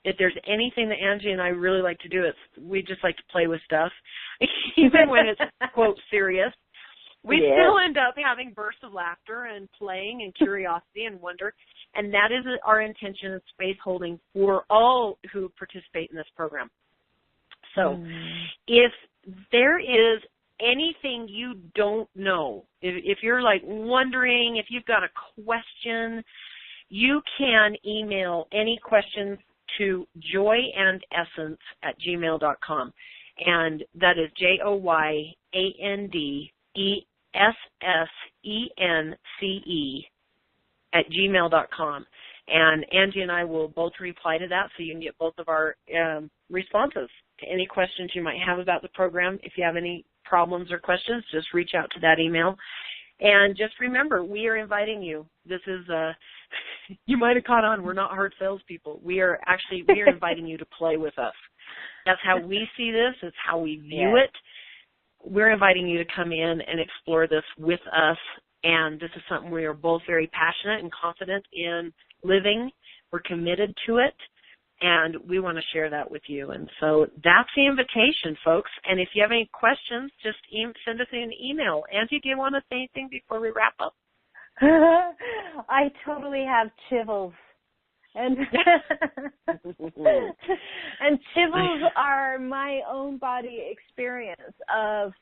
If there's anything that Angie and I really like to do, we just like to play with stuff, even when it's, quote, serious. We still end up having bursts of laughter and playing and curiosity and wonder, and that is our intention of space holding for all who participate in this program. So if there is anything you don't know, if you're like wondering, if you've got a question, you can email any questions to joyandessence@gmail.com. And that is JOYANDESSENCE@gmail.com. And Angie and I will both reply to that so you can get both of our responses to any questions you might have about the program. If you have any problems or questions, just reach out to that email. And just remember, we are inviting you. This is, you might have caught on, we're not hard salespeople. We are inviting you to play with us. That's how we see this. It's how we view it. We're inviting you to come in and explore this with us. And this is something we are both very passionate and confident in living. We're committed to it. And we want to share that with you. And so that's the invitation, folks. And if you have any questions, just send us an email. Angie, do you want to say anything before we wrap up? I totally have chivels. And and chivels are my own body experience of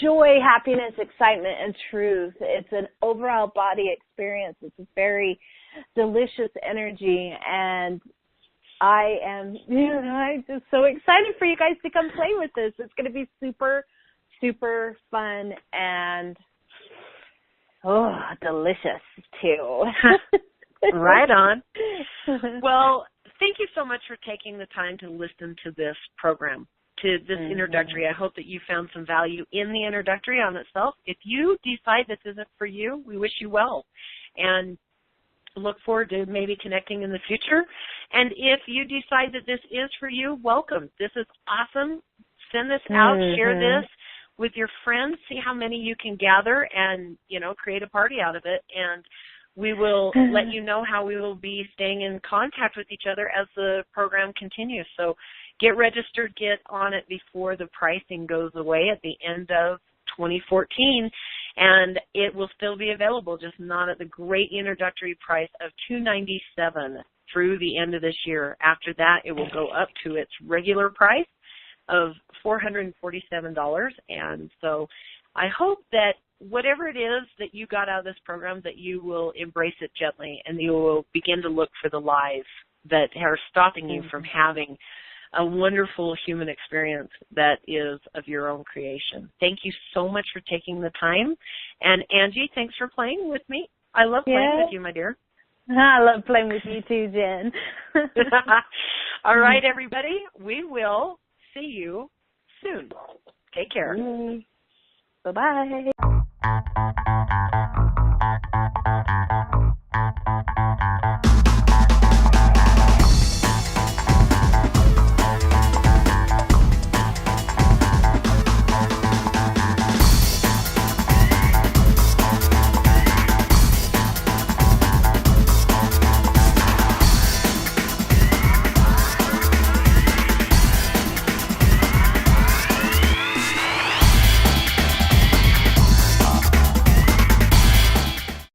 joy, happiness, excitement, and truth. It's an overall body experience. It's a very delicious energy, and I'm just so excited for you guys to come play with this. It's going to be super, super fun and delicious too. Right on. Well, thank you so much for taking the time to listen to this program, to this introductory. I hope that you found some value in the introductory on itself. If you decide this isn't for you, we wish you well. And look forward to maybe connecting in the future. And if you decide that this is for you, welcome. This is awesome. Send this out, share this with your friends, see how many you can gather and, create a party out of it. And we will let you know how we will be staying in contact with each other as the program continues. So get registered, get on it before the pricing goes away at the end of 2014. And it will still be available, just not at the great introductory price of $297 through the end of this year. After that, it will go up to its regular price of $447. And so I hope that whatever it is that you got out of this program, that you will embrace it gently and you will begin to look for the lies that are stopping you from having a wonderful human experience that is of your own creation. Thank you so much for taking the time. And Angie, thanks for playing with me. I love playing with you, my dear. I love playing with you too, Jen. All right, everybody. We will see you soon. Take care. Bye-bye.